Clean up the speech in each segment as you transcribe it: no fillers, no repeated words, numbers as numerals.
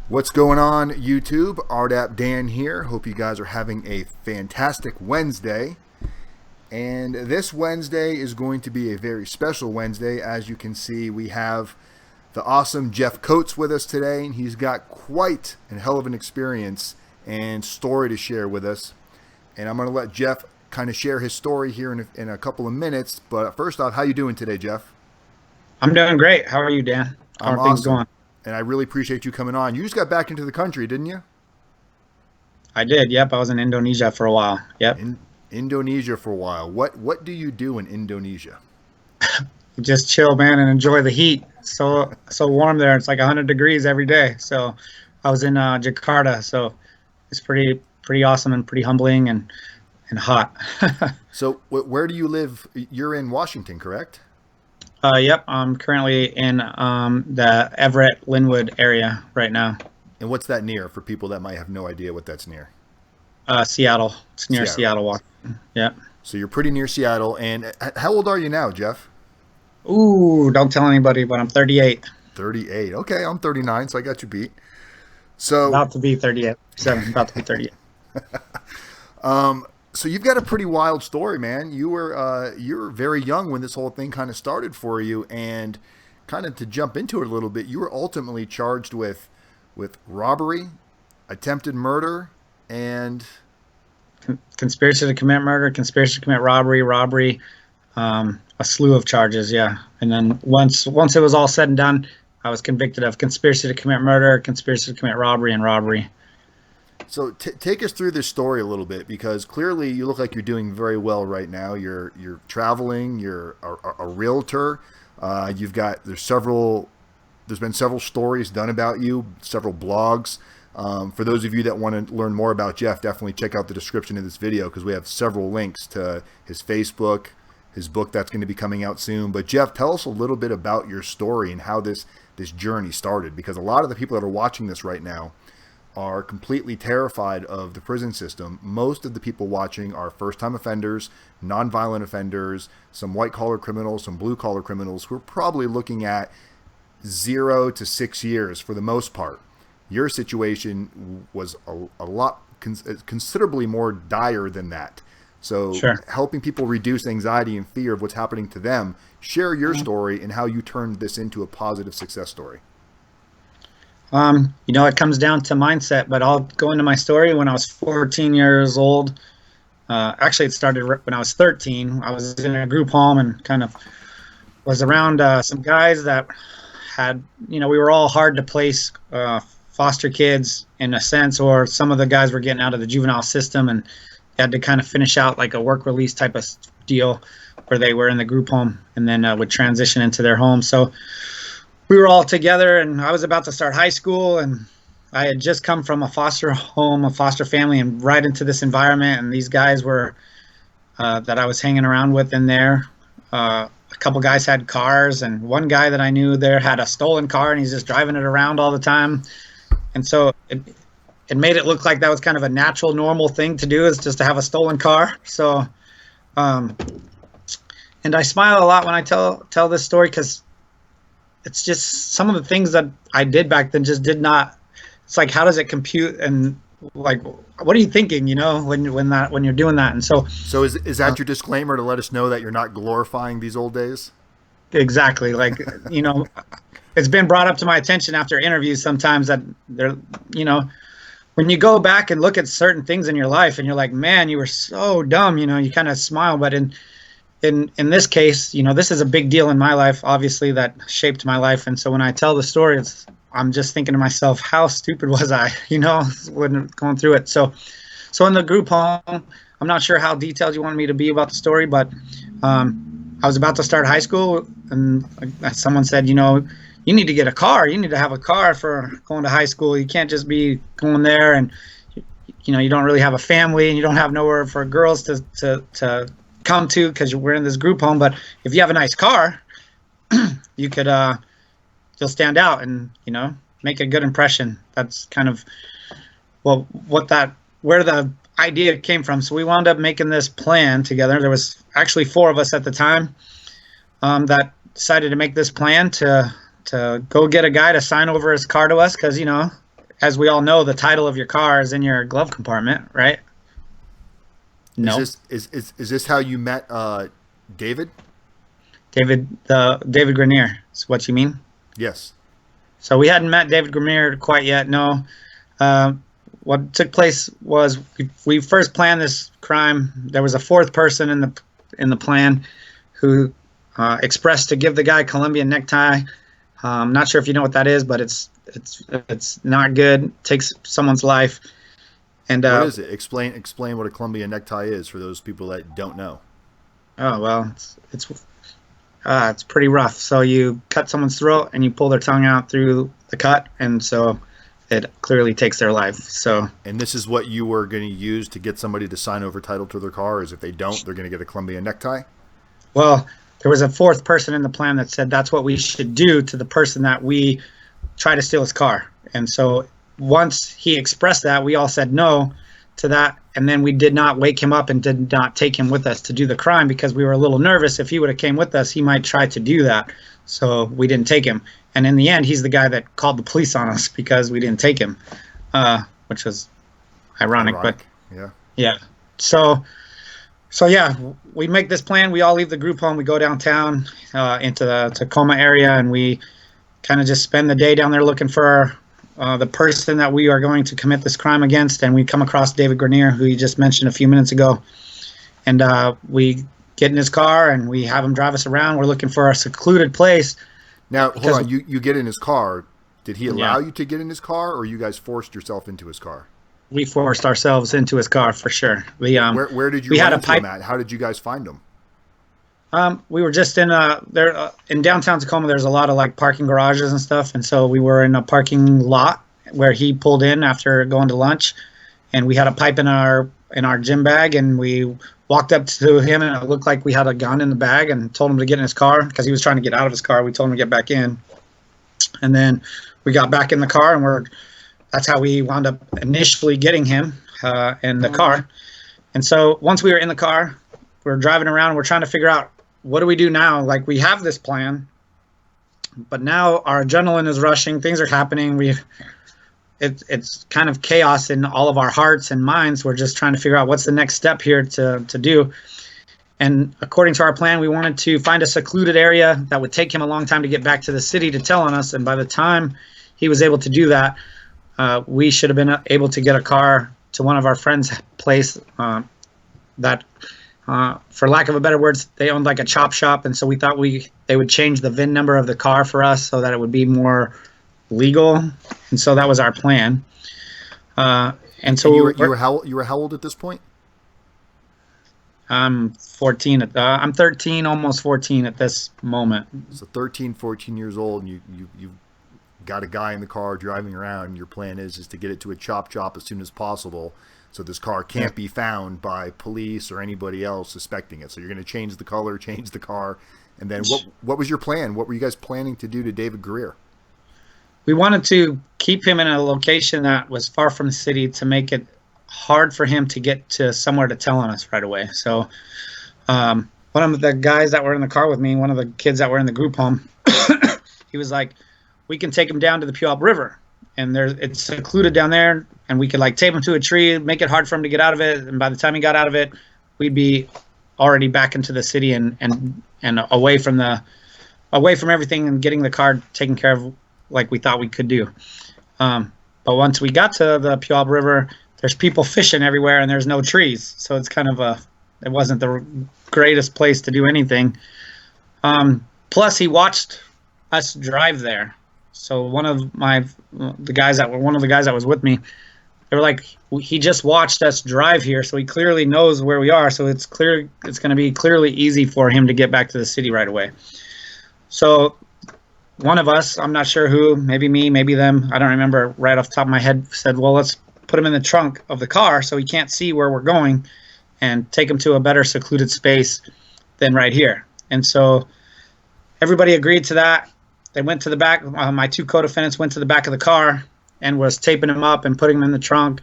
What's going on, YouTube? RDAP Dan here. Hope you guys are having a fantastic Wednesday. And this Wednesday is going to be a very special Wednesday. As you can see, we have the awesome Jeff Coates with us today, and he's got quite a hell of an experience and story to share with us. And I'm going to let Jeff kind of share his story here in a couple of minutes. But first off, how you doing today, Jeff? I'm doing great. How are you, Dan? How I'm are things awesome. going? And I really appreciate you coming on. You just got back into the country, didn't you? I did. Yep. I was in Indonesia for a while. Yep. In Indonesia for a while. What do you do in Indonesia? Just chill, man, and enjoy the heat. So warm there. It's like 100 degrees every day. So I was in Jakarta. So it's pretty awesome and pretty humbling and hot. So where do you live? You're in Washington, correct? Yep. I'm currently in the Everett-Linwood area right now. And what's that near for people that might have no idea what that's near? Seattle. It's near Seattle, Washington. Yep. So you're pretty near Seattle. And how old are you now, Jeff? Ooh, don't tell anybody, but I'm 38. 38. Okay, I'm 39, so I got you beat. So About to be 38. About to be 38. So you've got a pretty wild story, man. You were very young when this whole thing kind of started for you, and kind of to jump into it a little bit, you were ultimately charged with robbery, attempted murder, and Conspiracy to commit murder, conspiracy to commit robbery, a slew of charges, yeah. And then once it was all said and done, I was convicted of conspiracy to commit murder, conspiracy to commit robbery, and robbery. So take us through this story a little bit, because clearly you look like you're doing very well right now. You're traveling. You're a realtor. There's been several stories done about you, several blogs. For those of you that want to learn more about Jeff, definitely check out the description of this video, because we have several links to his Facebook, his book that's going to be coming out soon. But Jeff, tell us a little bit about your story and how this journey started, because a lot of the people that are watching this right now are completely terrified of the prison system. Most of the people watching are first-time offenders, non-violent offenders, some white-collar criminals, some blue-collar criminals who are probably looking at 0 to 6 years for the most part. Your situation was a lot considerably more dire than that. So Sure. helping people reduce anxiety and fear of what's happening to them, share your story and how you turned this into a positive success story. It comes down to mindset, but I'll go into my story. When I was 14 years old, actually it started when I was 13. I was in a group home and kind of was around some guys that had, we were all hard to place foster kids in a sense, or some of the guys were getting out of the juvenile system and had to kind of finish out like a work release type of deal where they were in the group home and then would transition into their home. So we were all together, and I was about to start high school, and I had just come from a foster home, a foster family, and right into this environment. And these guys were that I was hanging around with in there. A couple guys had cars, and one guy that I knew there had a stolen car, and he's just driving it around all the time. And so it made it look like that was kind of a natural, normal thing to do, is just to have a stolen car. So, and I smile a lot when I tell this story, because it's just some of the things that I did back then just did not. It's like, how does it compute? And like, what are you thinking? When you're doing that. And so is that your disclaimer to let us know that you're not glorifying these old days? Exactly. Like, it's been brought up to my attention after interviews sometimes that they're, when you go back and look at certain things in your life and you're like, man, you were so dumb, you kind of smile. But in this case, this is a big deal in my life, obviously, that shaped my life. And so when I tell the story, I'm just thinking to myself, how stupid was I, when going through it. So in the group home, I'm not sure how detailed you want me to be about the story, but I was about to start high school, and someone said, you need to get a car. You need to have a car for going to high school. You can't just be going there, and you don't really have a family, and you don't have nowhere for girls to come to, because we're in this group home. But if you have a nice car, you could you'll stand out and make a good impression. That's kind of where the idea came from. So we wound up making this plan together. There was actually 4 of us at the time that decided to make this plan to go get a guy to sign over his car to us, because as we all know, the title of your car is in your glove compartment, right? No. Is this how you met David? David Grenier is what you mean? Yes. So we hadn't met David Grenier quite yet, no. What took place was we first planned this crime. There was a fourth person in the plan who expressed to give the guy Colombian necktie. Not sure if you know what that is, but it's not good. It takes someone's life. And what is it? Explain what a Colombian necktie is for those people that don't know. Oh well, it's pretty rough. So you cut someone's throat and you pull their tongue out through the cut, and so it clearly takes their life. So. And this is what you were going to use to get somebody to sign over title to their car, is if they don't, they're going to get a Colombian necktie? Well, there was a fourth person in the plan that said that's what we should do to the person that we try to steal his car. And so once he expressed that, we all said no to that. And then we did not wake him up and did not take him with us to do the crime because we were a little nervous. If he would have came with us, he might try to do that. So we didn't take him. And in the end, he's the guy that called the police on us because we didn't take him, which was ironic. But yeah. So yeah, we make this plan. We all leave the group home. We go downtown into the Tacoma area, and we kind of just spend the day down there looking for the person that we are going to commit this crime against. And we come across David Grenier, who you just mentioned a few minutes ago. And we get in his car, and we have him drive us around. We're looking for a secluded place. Now, hold on. You get in his car. Did he allow you to get in his car, or you guys forced yourself into his car? We forced ourselves into his car for sure. Where did you run into him at? How did you guys find him? We were just in in downtown Tacoma. There's a lot of like parking garages and stuff, and so we were in a parking lot where he pulled in after going to lunch, and we had a pipe in our gym bag, and we walked up to him, and it looked like we had a gun in the bag, and told him to get in his car because he was trying to get out of his car. We told him to get back in, and then we got back in the car, and that's how we wound up initially getting him in the car. And so once we were in the car, we were driving around, and we're trying to figure out, what do we do now? Like, we have this plan, but now our adrenaline is rushing. Things are happening. It's kind of chaos in all of our hearts and minds. We're just trying to figure out what's the next step here to do. And according to our plan, we wanted to find a secluded area that would take him a long time to get back to the city to tell on us. And by the time he was able to do that, we should have been able to get a car to one of our friends' place that, for lack of a better words, they owned like a chop shop. And so we thought they would change the VIN number of the car for us so that it would be more legal. And so that was our plan. And so you were how old at this point? I'm 14. I'm 13, almost 14 at this moment. So 13, 14 years old, and you got a guy in the car driving around, and your plan is to get it to a chop shop as soon as possible, so this car can't be found by police or anybody else suspecting it. So you're going to change the color, change the car, and then what was your plan? What were you guys planning to do to David Grenier? We wanted to keep him in a location that was far from the city to make it hard for him to get to somewhere to tell on us right away. So one of the guys that were in the car with me, one of the kids that were in the group home, he was like, we can take him down to the Puyallup River, and it's secluded down there, and we could like tape him to a tree, make it hard for him to get out of it, and by the time he got out of it, we'd be already back into the city and away from everything, and getting the car taken care of like we thought we could do. But once we got to the Puyallup River, there's people fishing everywhere, and there's no trees, so it's kind of it wasn't the greatest place to do anything. Plus, he watched us drive there. So one of the guys that was with me, they were like, he just watched us drive here, so he clearly knows where we are. So it's going to be clearly easy for him to get back to the city right away. So one of us, I'm not sure who, maybe me, maybe them, I don't remember right off the top of my head, said, well, let's put him in the trunk of the car so he can't see where we're going, and take him to a better secluded space than right here. And so everybody agreed to that. They went to the back. My two co-defendants went to the back of the car and was taping him up and putting him in the trunk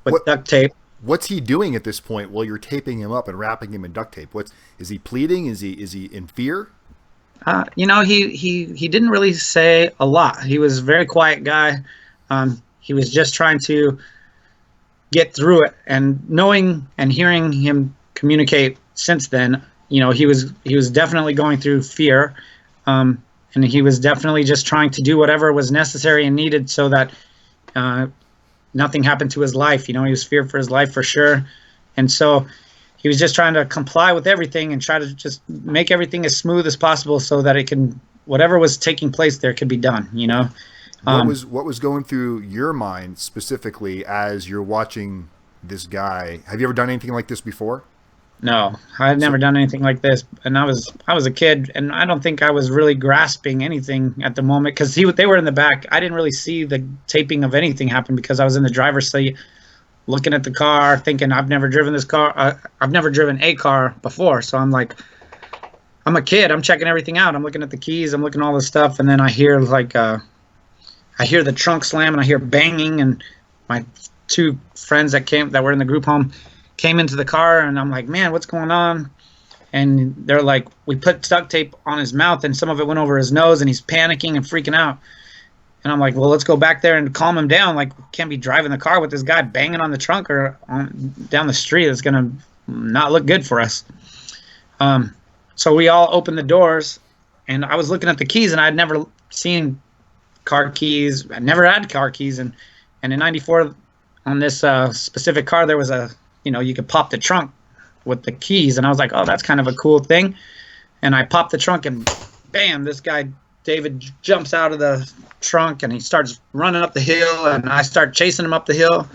with duct tape. What's he doing at this point while you're taping him up and wrapping him in duct tape? Is he pleading? Is he in fear? He didn't really say a lot. He was a very quiet guy. he was just trying to get through it. And knowing and hearing him communicate since then, you know, he was definitely going through fear, and he was definitely just trying to do whatever was necessary and needed so that nothing happened to his life. You know, he was feared for his life for sure, and so he was just trying to comply with everything and try to just make everything as smooth as possible so that it can, whatever was taking place there, could be done. You know. What was going through your mind specifically as you're watching this guy? Have you ever done anything like this before? No, I had never done anything like this, and I was a kid, and I don't think I was really grasping anything at the moment because they were in the back. I didn't really see the taping of anything happen because I was in the driver's seat, looking at the car, thinking I've never driven this car. I've never driven a car before, so I'm like, I'm a kid. I'm checking everything out. I'm looking at the keys. I'm looking at all this stuff, and then I hear I hear the trunk slam and I hear banging, and my two friends that were in the group home came into the car, and I'm like, man, what's going on? And they're like, we put duct tape on his mouth and some of it went over his nose and he's panicking and freaking out. And I'm like, well, let's go back there and calm him down. Like, we can't be driving the car with this guy banging on the trunk or down the street. It's going to not look good for us. So we all opened the doors, and I was looking at the keys, and I'd never seen car keys. I never had car keys. And in 94 on this specific car, there was you could pop the trunk with the keys. And I was like, oh, that's kind of a cool thing. And I popped the trunk, and bam, this guy, David, jumps out of the trunk, and he starts running up the hill, and I start chasing him up the hill,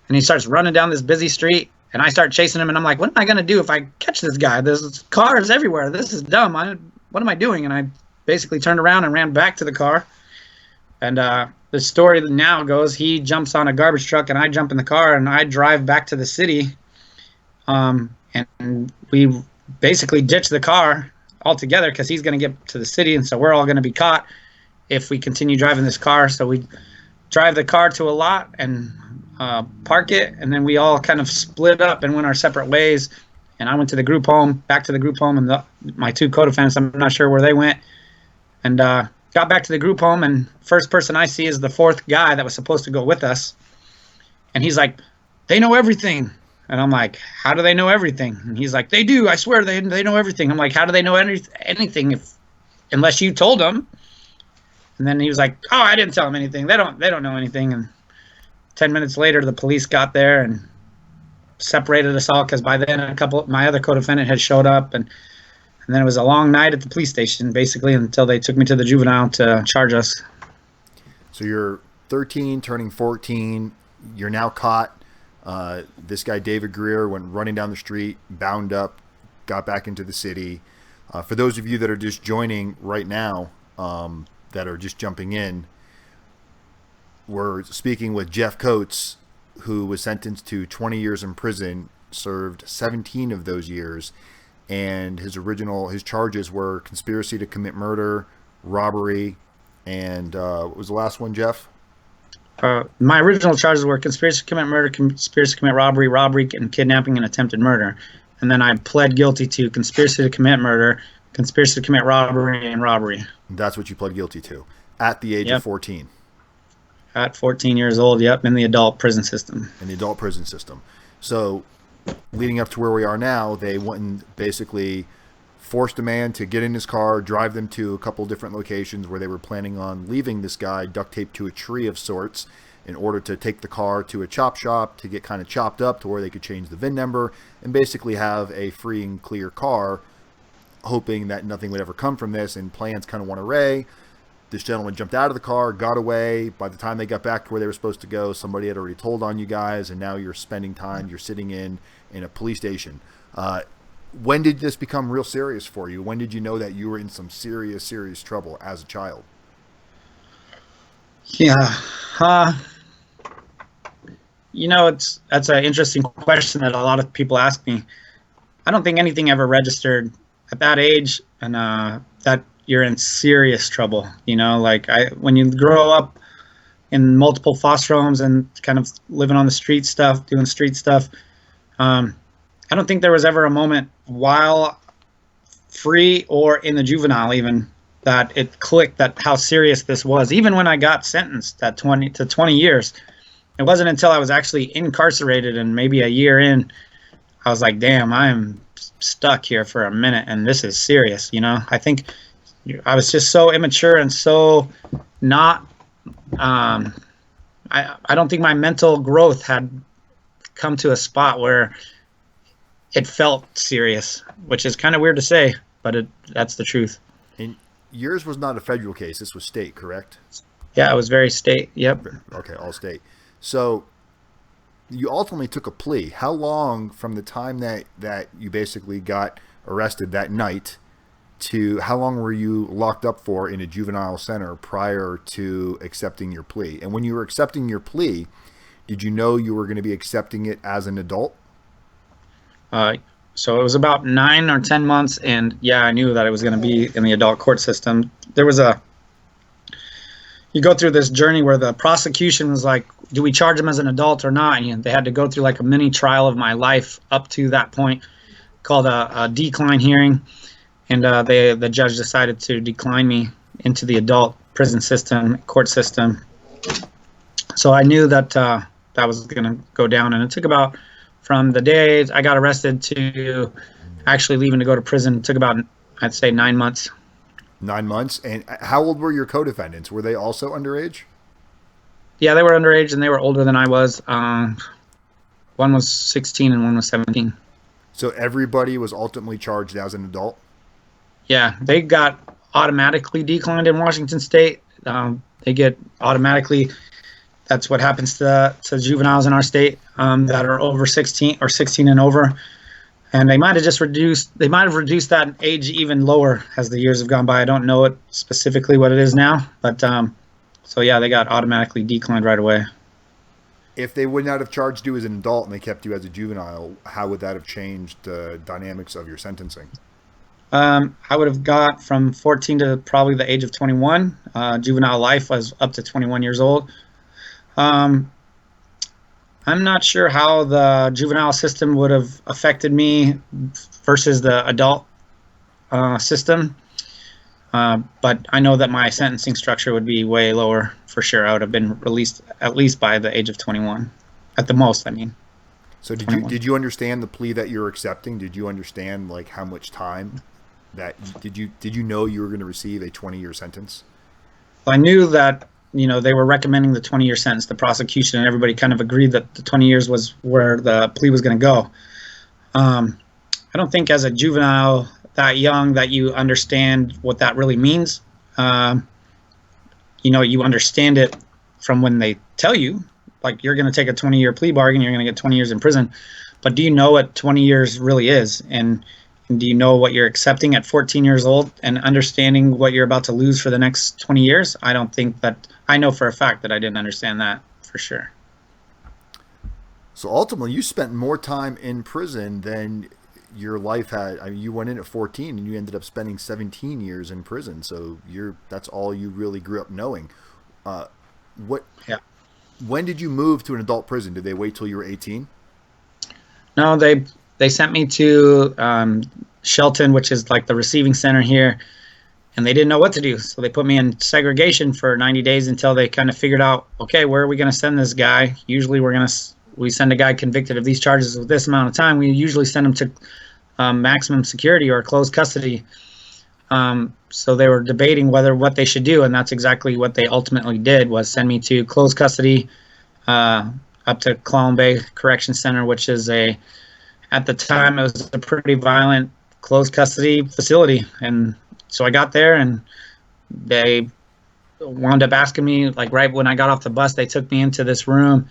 and he starts running down this busy street, and I start chasing him, and I'm like, what am I going to do if I catch this guy? There's cars everywhere. This is dumb. What am I doing? And I basically turned around and ran back to the car. And the story now goes, he jumps on a garbage truck, and I jump in the car, and I drive back to the city. And we basically ditch the car altogether because he's going to get to the city, and so we're all going to be caught if we continue driving this car. So we drive the car to a lot and park it, and then we all kind of split up and went our separate ways. And I went to the group home, back to the group home, and my two co-defendants, I'm not sure where they went, and got back to the group home, and first person I see is the fourth guy that was supposed to go with us. And he's like, they know everything. And I'm like, how do they know everything? And he's like, they do. I swear they know everything. I'm like, how do they know anything unless you told them? And then he was like, oh, I didn't tell them anything. They don't know anything. And 10 minutes later, the police got there and separated us all because by then my other co-defendant had showed up. And then it was a long night at the police station, basically, until they took me to the juvenile to charge us. So you're 13, turning 14. You're now caught. This guy, David Grenier, went running down the street, bound up, got back into the city. For those of you that are just joining right now, that are just jumping in, we're speaking with Jeff Coates, who was sentenced to 20 years in prison, served 17 of those years. And his charges were conspiracy to commit murder, robbery, and what was the last one, Jeff? My original charges were conspiracy to commit murder, conspiracy to commit robbery, and kidnapping and attempted murder. And then I pled guilty to conspiracy to commit murder, conspiracy to commit robbery, and robbery. That's what you pled guilty to at the age of 14. At 14 years old, yep, in the adult prison system. So leading up to where we are now, they went and basically forced a man to get in his car, drive them to a couple different locations where they were planning on leaving this guy duct taped to a tree of sorts in order to take the car to a chop shop to get kind of chopped up to where they could change the VIN number and basically have a free and clear car, hoping that nothing would ever come from this. And plans kind of went awry. This gentleman jumped out of the car, got away. By the time they got back to where they were supposed to go, somebody had already told on you guys, and now you're spending time, you're sitting in a police station. When did this become real serious for you? When did you know that you were in some serious, serious trouble as a child? Yeah. That's an interesting question that a lot of people ask me. I don't think anything ever registered at that age, and that you're in serious trouble. When you grow up in multiple foster homes and kind of living on the street stuff, doing street stuff, I don't think there was ever a moment while free or in the juvenile even that it clicked that how serious this was. Even when I got sentenced at 20 years, it wasn't until I was actually incarcerated and maybe a year in, I was like, damn, I am stuck here for a minute and this is serious. I think I was just so immature and so not, I don't think my mental growth had come to a spot where it felt serious, which is kind of weird to say, but that's the truth. And yours was not a federal case. This was state, correct? Yeah, it was very state. Yep. Okay, all state. So you ultimately took a plea. How long from the time that you basically got arrested that night to how long were you locked up for in a juvenile center prior to accepting your plea? And when you were accepting your plea, did you know you were going to be accepting it as an adult? So it was about 9 or 10 months, and yeah, I knew that I was going to be in the adult court system. You go through this journey where the prosecution was like, do we charge him as an adult or not? And they had to go through like a mini trial of my life up to that point, called a decline hearing. And the judge decided to decline me into the adult prison system, court system. So I knew that that was going to go down. And it took about, from the day I got arrested to actually leaving to go to prison, it took about, I'd say, 9 months. 9 months. And how old were your co-defendants? Were they also underage? Yeah, they were underage and they were older than I was. One was 16 and one was 17. So everybody was ultimately charged as an adult? Yeah, they got automatically declined in Washington State. They get automatically, that's what happens to juveniles in our state that are over 16 or 16 and over. And they might have reduced that age even lower as the years have gone by. I don't know it specifically what it is now, but so yeah, they got automatically declined right away. If they would not have charged you as an adult and they kept you as a juvenile, how would that have changed the dynamics of your sentencing? I would have got from 14 to probably the age of 21. Juvenile life was up to 21 years old. I'm not sure how the juvenile system would have affected me versus the adult system. But I know that my sentencing structure would be way lower for sure. I would have been released at least by the age of 21, at the most. I mean. So did you understand the plea that you're accepting? Did you understand like how much time that did you know you were going to receive a 20-year sentence? Well, I knew that they were recommending the 20-year sentence. The prosecution and everybody kind of agreed that the 20 years was where the plea was going to go. I don't think as a juvenile that young that you understand what that really means. You understand it from when they tell you, like, you're going to take a 20-year plea bargain, you're going to get 20 years in prison. But do you know what 20 years really is? And do you know what you're accepting at 14 years old and understanding what you're about to lose for the next 20 years? I don't think that, I know for a fact that I didn't understand that for sure. So ultimately, you spent more time in prison than your life had. I mean, you went in at 14 and you ended up spending 17 years in prison. So that's all you really grew up knowing. Yeah. When did you move to an adult prison? Did they wait till you were 18? No, they sent me to Shelton, which is like the receiving center here, and they didn't know what to do. So they put me in segregation for 90 days until they kind of figured out, okay, where are we going to send this guy? Usually we send a guy convicted of these charges with this amount of time. We usually send him to maximum security or closed custody. So they were debating what they should do, and that's exactly what they ultimately did, was send me to closed custody up to Clallam Bay Correction Center, which is at the time, it was a pretty violent closed custody facility. And so I got there, and they wound up asking me, like right when I got off the bus, they took me into this room,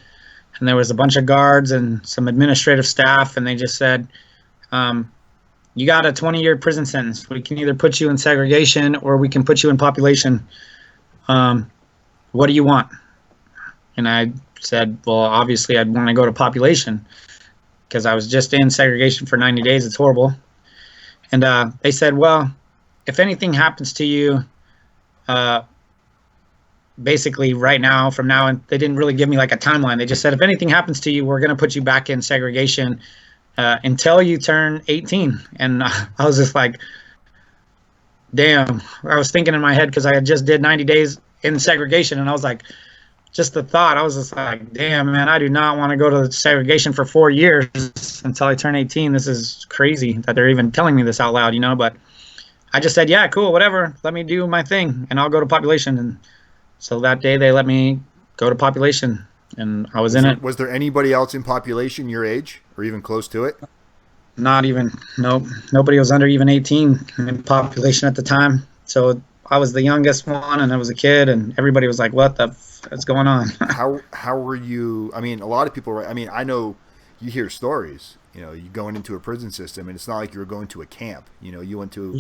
and there was a bunch of guards and some administrative staff, and they just said, you got a 20-year prison sentence. We can either put you in segregation or we can put you in population. What do you want? And I said, well, obviously I'd want to go to population because I was just in segregation for 90 days. It's horrible. And they said, well, if anything happens to you, basically right now, from now, and they didn't really give me like a timeline. They just said, if anything happens to you, we're going to put you back in segregation until you turn 18. And I was just like, damn, I was thinking in my head, because I had just did 90 days in segregation, and I was like, just the thought, I was just like, damn, man, I do not want to go to segregation for 4 years until I turn 18. This is crazy that they're even telling me this out loud, but I just said, yeah, cool, whatever, let me do my thing, and I'll go to population. And so that day they let me go to population, and I was in it. Was there anybody else in population your age or even close to it? Not even, nope. Nobody was under even 18 in population at the time. So I was the youngest one, and I was a kid, and everybody was like, what the f is going on? How were you? I mean, a lot of people, I mean, I know you hear stories, you going into a prison system, and it's not like you were going to a camp. You went to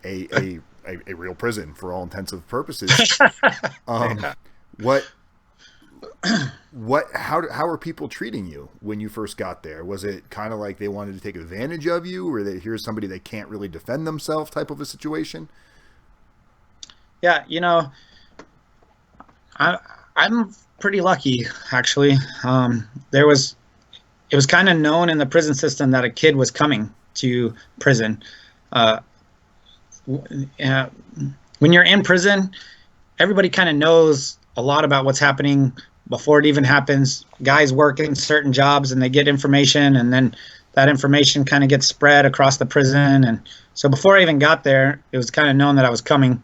a real prison for all intents and purposes. How were people treating you when you first got there? Was it kind of like they wanted to take advantage of you, or that here's somebody that can't really defend themselves type of a situation? Yeah, I'm pretty lucky, actually. It was kind of known in the prison system that a kid was coming to prison. When you're in prison, everybody kind of knows a lot about what's happening before it even happens. Guys work in certain jobs, and they get information, and then that information kind of gets spread across the prison. And so before I even got there, it was kind of known that I was coming.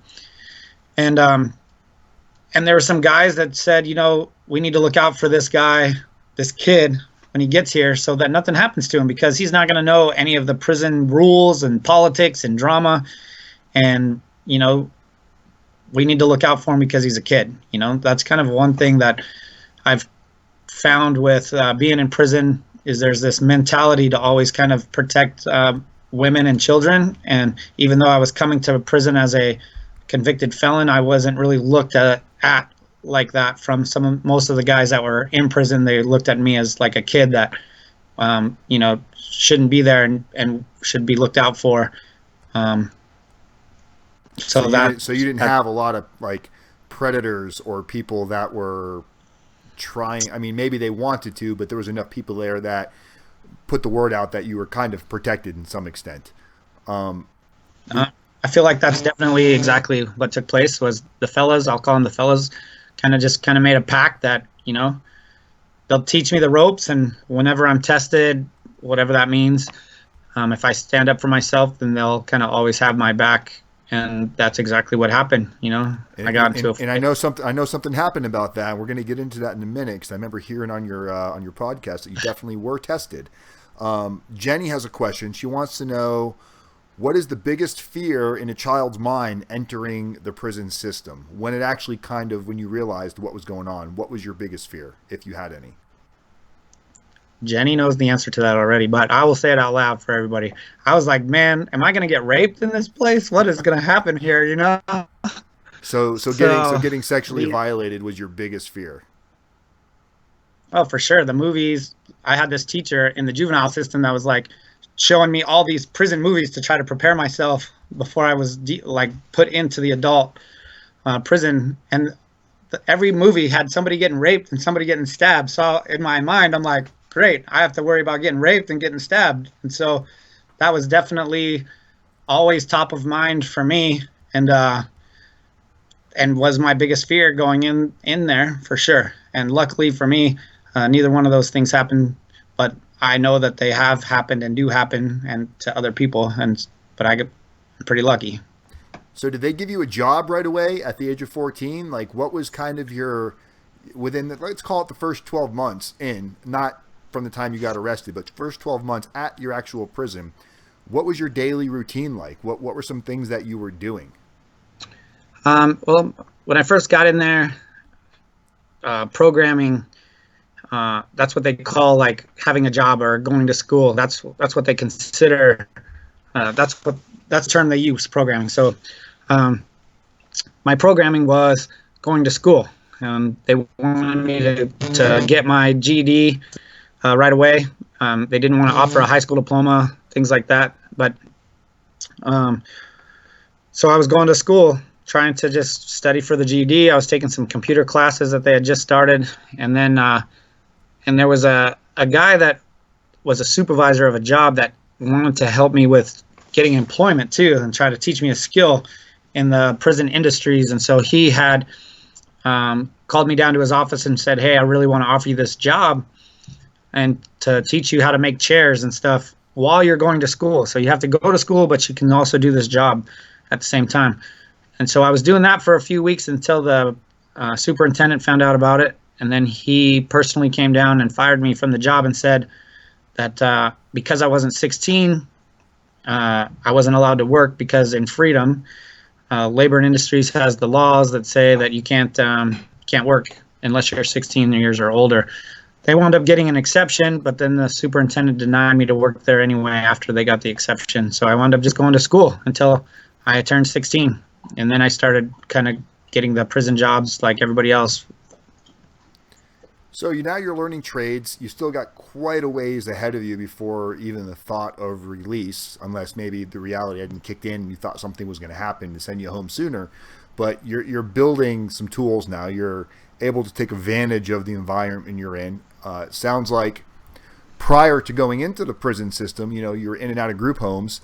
And there were some guys that said, we need to look out for this guy, this kid, when he gets here, so that nothing happens to him, because he's not going to know any of the prison rules and politics and drama. And, we need to look out for him because he's a kid. That's kind of one thing that I've found with being in prison, is there's this mentality to always kind of protect women and children. And even though I was coming to prison as a convicted felon, I wasn't really looked at like that from most of the guys that were in prison. They looked at me as like a kid that, shouldn't be there and should be looked out for. So you didn't have a lot of like predators or people that were trying. I mean, maybe they wanted to, but there was enough people there that put the word out that you were kind of protected in some extent. I feel like that's definitely exactly what took place. Was the fellas, I'll call them the fellas, kind of made a pact that, they'll teach me the ropes, and whenever I'm tested, whatever that means, if I stand up for myself, then they'll kind of always have my back. And that's exactly what happened. I got into and I know something happened about that. We're going to get into that in a minute, because I remember hearing on your podcast that you definitely were tested. Jenny has a question. She wants to know, what is the biggest fear in a child's mind entering the prison system? When it actually when you realized what was going on, what was your biggest fear, if you had any? Jenny knows the answer to that already, but I will say it out loud for everybody. I was like, man, am I going to get raped in this place? What is going to happen here, So getting sexually violated was your biggest fear? Oh, for sure. The movies, I had this teacher in the juvenile system that was like showing me all these prison movies to try to prepare myself before I was put into the adult prison. And every movie had somebody getting raped and somebody getting stabbed. So in my mind, I'm like, great, I have to worry about getting raped and getting stabbed. And so that was definitely always top of mind for me, and was my biggest fear going in there, for sure. And luckily for me, neither one of those things happened, but I know that they have happened and do happen, and to other people, but I'm pretty lucky. So did they give you a job right away at the age of 14? Like, what was kind of your, let's call it the first 12 months in, not from the time you got arrested, but first 12 months at your actual prison, what was your daily routine like? What were some things that you were doing? Well, when I first got in there, programming, that's what they call like having a job or going to school. That's what they consider. That's the term they use, programming. So my programming was going to school. They wanted me to get my GED right away. They didn't want to offer a high school diploma, things like that. But so I was going to school, trying to just study for the GED. I was taking some computer classes that they had just started. And then and there was a guy that was a supervisor of a job that wanted to help me with getting employment too, and try to teach me a skill. in the prison industries. And so he had called me down to his office and said, hey, I really want to offer you this job and to teach you how to make chairs and stuff while you're going to school. So you have to go to school, but you can also do this job at the same time. And so I was doing that for a few weeks until the superintendent found out about it. And then he personally came down and fired me from the job and said that because I wasn't 16, I wasn't allowed to work, because in Freedom, Labor and Industries has the laws that say that you can't work unless you're 16 years or older. They wound up getting an exception, but then the superintendent denied me to work there anyway after they got the exception. So I wound up just going to school until I turned 16. And then I started kind of getting the prison jobs like everybody else. So now you're learning trades. You still got quite a ways ahead of you before even the thought of release, unless maybe the reality hadn't kicked in and you thought something was going to happen to send you home sooner. But you're building some tools now. You're able to take advantage of the environment you're in. It sounds like prior to going into the prison system, you're in and out of group homes.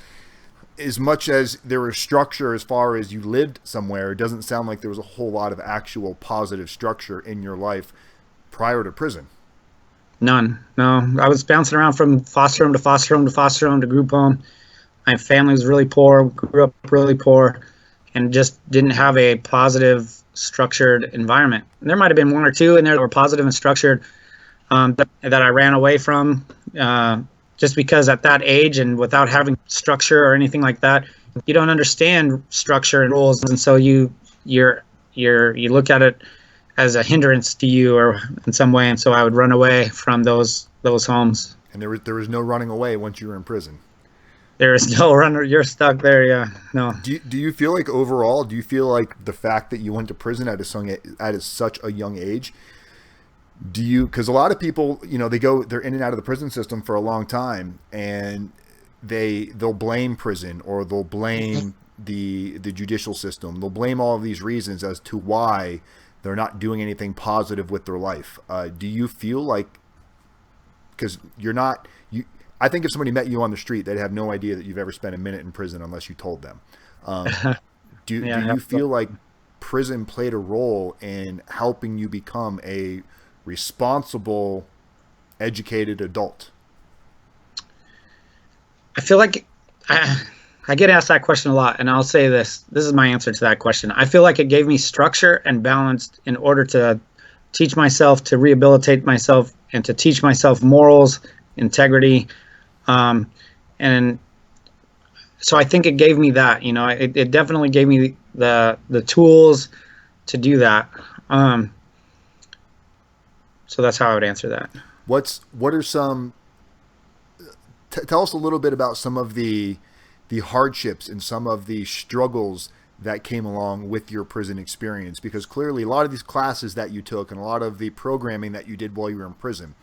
As much as there was structure as far as you lived somewhere, it doesn't sound like there was a whole lot of actual positive structure in your life prior to prison. None. No, I was bouncing around from foster home to foster home to foster home to group home. My family was really poor, grew up really poor, and just didn't have a positive, structured environment. There might have been one or two in there that were positive and structured that I ran away from, just because at that age and without having structure or anything like that, you don't understand structure and rules, and so you look at it as a hindrance to you or in some way, and so I would run away from those homes. And there was no running away once you were in prison. There is no runner. You're stuck there. Yeah. No. Do you feel like overall? Do you feel like the fact that you went to prison at such a young age? Because a lot of people, they're in and out of the prison system for a long time, and they'll blame prison, or they'll blame the judicial system. They'll blame all of these reasons as to why they're not doing anything positive with their life. Do you feel like, because I think if somebody met you on the street, they'd have no idea that you've ever spent a minute in prison unless you told them. Do you feel like prison played a role in helping you become a responsible, educated adult? I feel like I get asked that question a lot, and I'll say this is my answer to that question. I feel like it gave me structure and balance in order to teach myself, to rehabilitate myself, and to teach myself morals, integrity. And so I think it gave me that, it definitely gave me the tools to do that. So that's how I would answer that. What are some, tell us a little bit about some of the hardships and some of the struggles that came along with your prison experience, because clearly a lot of these classes that you took and a lot of the programming that you did while you were in prison,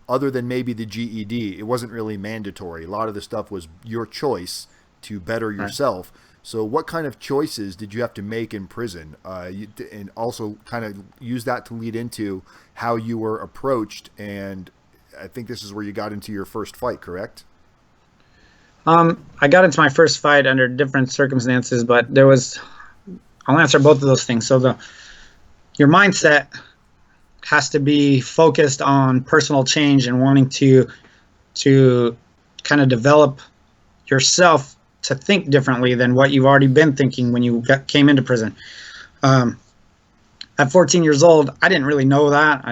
other than maybe the GED, it wasn't really mandatory. A lot of the stuff was your choice to better yourself. Right. So what kind of choices did you have to make in prison? And also kind of use that to lead into how you were approached. And I think this is where you got into your first fight, correct? I got into my first fight under different circumstances, but I'll answer both of those things. So your mindset has to be focused on personal change and wanting to kind of develop yourself to think differently than what you've already been thinking when you came into prison. At 14 years old, I didn't really know that.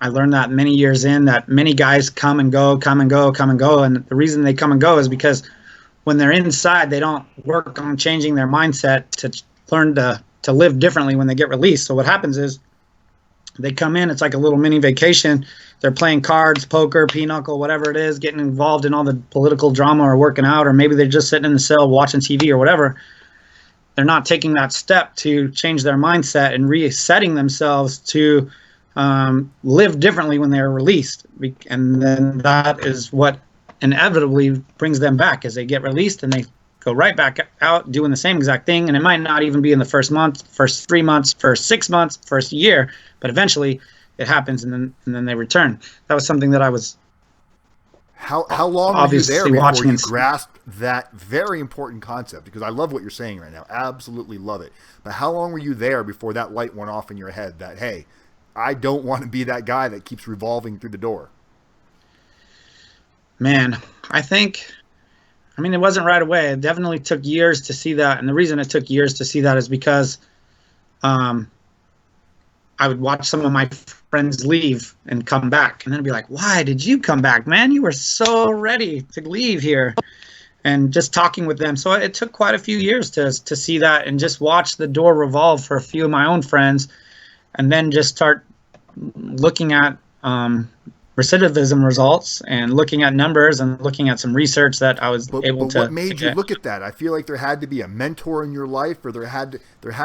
I learned that many years in, that many guys come and go. And the reason they come and go is because when they're inside, they don't work on changing their mindset to learn to live differently when they get released. So what happens is they come in, it's like a little mini vacation. They're playing cards, poker, pinochle, whatever it is, getting involved in all the political drama or working out, or maybe they're just sitting in the cell watching TV or whatever. They're not taking that step to change their mindset and resetting themselves to live differently when they're released. And then that is what inevitably brings them back as they get released, and they go right back out doing the same exact thing. And it might not even be in the first month, first 3 months, first 6 months, first year, but eventually it happens, and then they return. That was something that I was How long were you there obviously before watching you and grasped that very important concept? Because I love what you're saying right now. Absolutely love it. But how long were you there before that light went off in your head that, hey, I don't want to be that guy that keeps revolving through the door? Man, I mean, it wasn't right away. It definitely took years to see that. And the reason it took years to see that is because um, I would watch some of my friends leave and come back. And then I'd be like, why did you come back, man? You were so ready to leave here. And just talking with them. So it took quite a few years to see that and just watch the door revolve for a few of my own friends. And then just start looking at recidivism results and looking at numbers and looking at some research that I was able to. But what made you get. look at that? I feel like there had to be a mentor in your life, or there had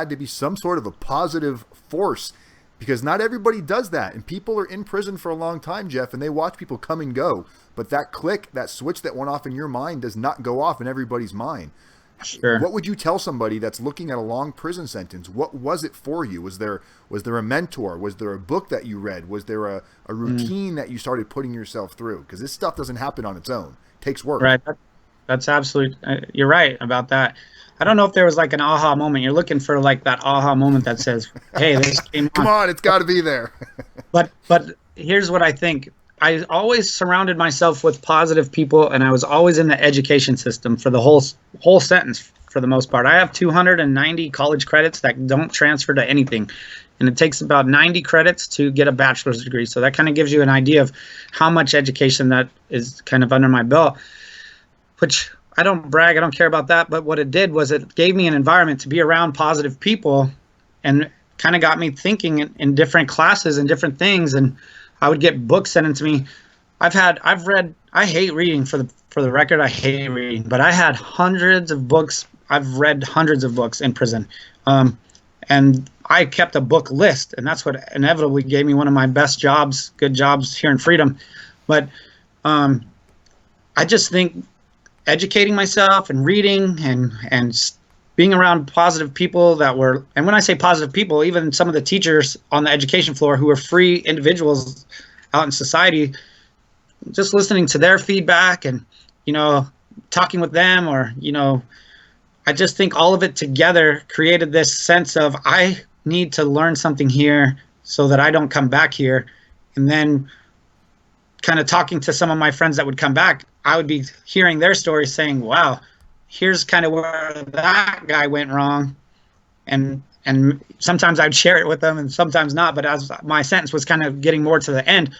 to be some sort of a positive force, because not everybody does that. And people are in prison for a long time, Jeff, and they watch people come and go. But that click, that switch that went off in your mind does not go off in everybody's mind. Sure. What would you tell somebody that's looking at a long prison sentence? What was it for you? Was there a mentor? Was there a book that you read? Was there a routine that you started putting yourself through? Because this stuff doesn't happen on its own. It takes work. Right. That's absolute. You're right about that. I don't know if there was like an aha moment. You're looking for like that aha moment that says, hey, this came on. Come on, it's got to be there. But here's what I think. I always surrounded myself with positive people, and I was always in the education system for the whole sentence for the most part. I have 290 college credits that don't transfer to anything, and it takes about 90 credits to get a bachelor's degree. So that kind of gives you an idea of how much education that is kind of under my belt, which I don't brag. I don't care about that. But what it did was it gave me an environment to be around positive people, and kind of got me thinking in different classes and different things. And I would get books sent into me. I've read, I hate reading, for the record, I hate reading, but I had hundreds of books. I've read hundreds of books in prison. And I kept a book list, and that's what inevitably gave me one of my best jobs, good jobs here in freedom. But I just think educating myself and reading and being around positive people that were, and when I say positive people, even some of the teachers on the education floor who were free individuals out in society, just listening to their feedback and, talking with them, or, I just think all of it together created this sense of, I need to learn something here so that I don't come back here. And then kind of talking to some of my friends that would come back, I would be hearing their stories saying, wow, here's kind of where that guy went wrong. And sometimes I'd share it with them and sometimes not. But as my sentence was kind of getting more to the end,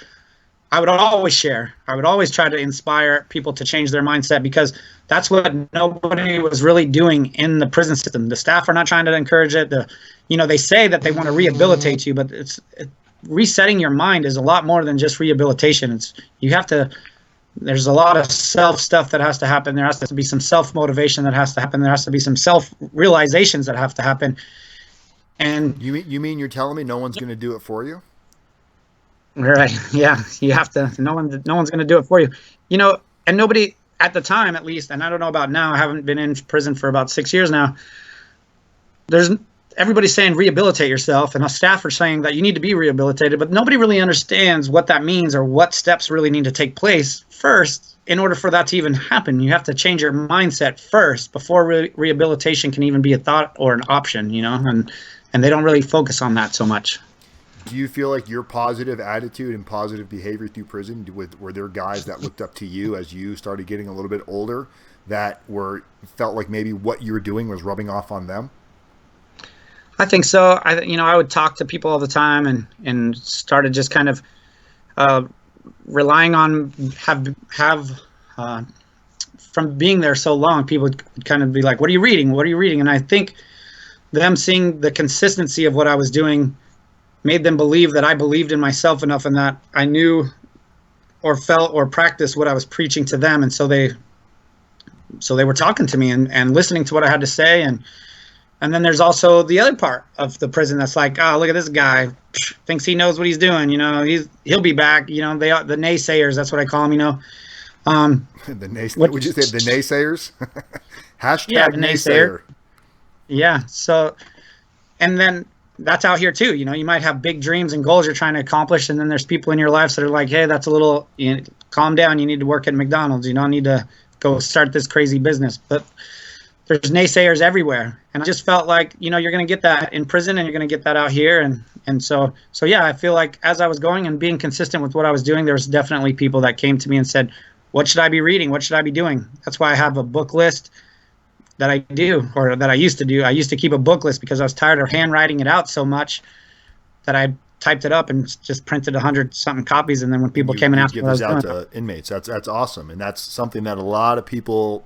I would always share. I would always try to inspire people to change their mindset, because that's what nobody was really doing in the prison system. The staff are not trying to encourage it. They say that they want to rehabilitate you, but resetting your mind is a lot more than just rehabilitation. There's a lot of self stuff that has to happen. There has to be some self motivation that has to happen. There has to be some self realizations that have to happen. And you mean you're telling me no one's going to do it for you? Right. Yeah. You have to. No one's going to do it for you. And nobody at the time, at least, and I don't know about now. I haven't been in prison for about 6 years now. Everybody's saying rehabilitate yourself, and the staff are saying that you need to be rehabilitated, but nobody really understands what that means or what steps really need to take place first in order for that to even happen. You have to change your mindset first before rehabilitation can even be a thought or an option, and they don't really focus on that so much. Do you feel like your positive attitude and positive behavior through prison, were there guys that looked up to you as you started getting a little bit older that felt like maybe what you were doing was rubbing off on them? I think so. I would talk to people all the time and started just kind of relying on from being there so long, people would kind of be like, what are you reading? What are you reading? And I think them seeing the consistency of what I was doing made them believe that I believed in myself enough and that I knew or felt or practiced what I was preaching to them. And so they were talking to me and listening to what I had to say. And then there's also the other part of the prison that's like, oh, look at this guy, thinks he knows what he's doing. He'll be back. The naysayers, that's what I call them. Would you say the naysayers? Hashtag yeah, the naysayer. Yeah. So, and then that's out here too. You know, you might have big dreams and goals you're trying to accomplish, and then there's people in your lives that are like, hey, that's a little, you know, calm down. You need to work at McDonald's. You don't need to go start this crazy business. But there's naysayers everywhere. And I just felt like, you know, you're going to get that in prison and you're going to get that out here. And so yeah, I feel like as I was going and being consistent with what I was doing, there was definitely people that came to me and said, what should I be reading? What should I be doing? That's why I have a book list that I do, or that I used to do. I used to keep a book list because I was tired of handwriting it out so much that I typed it up and just printed 100-something copies. And then when people came and asked me, what I was out doing, to inmates. That's awesome, and that's something that a lot of people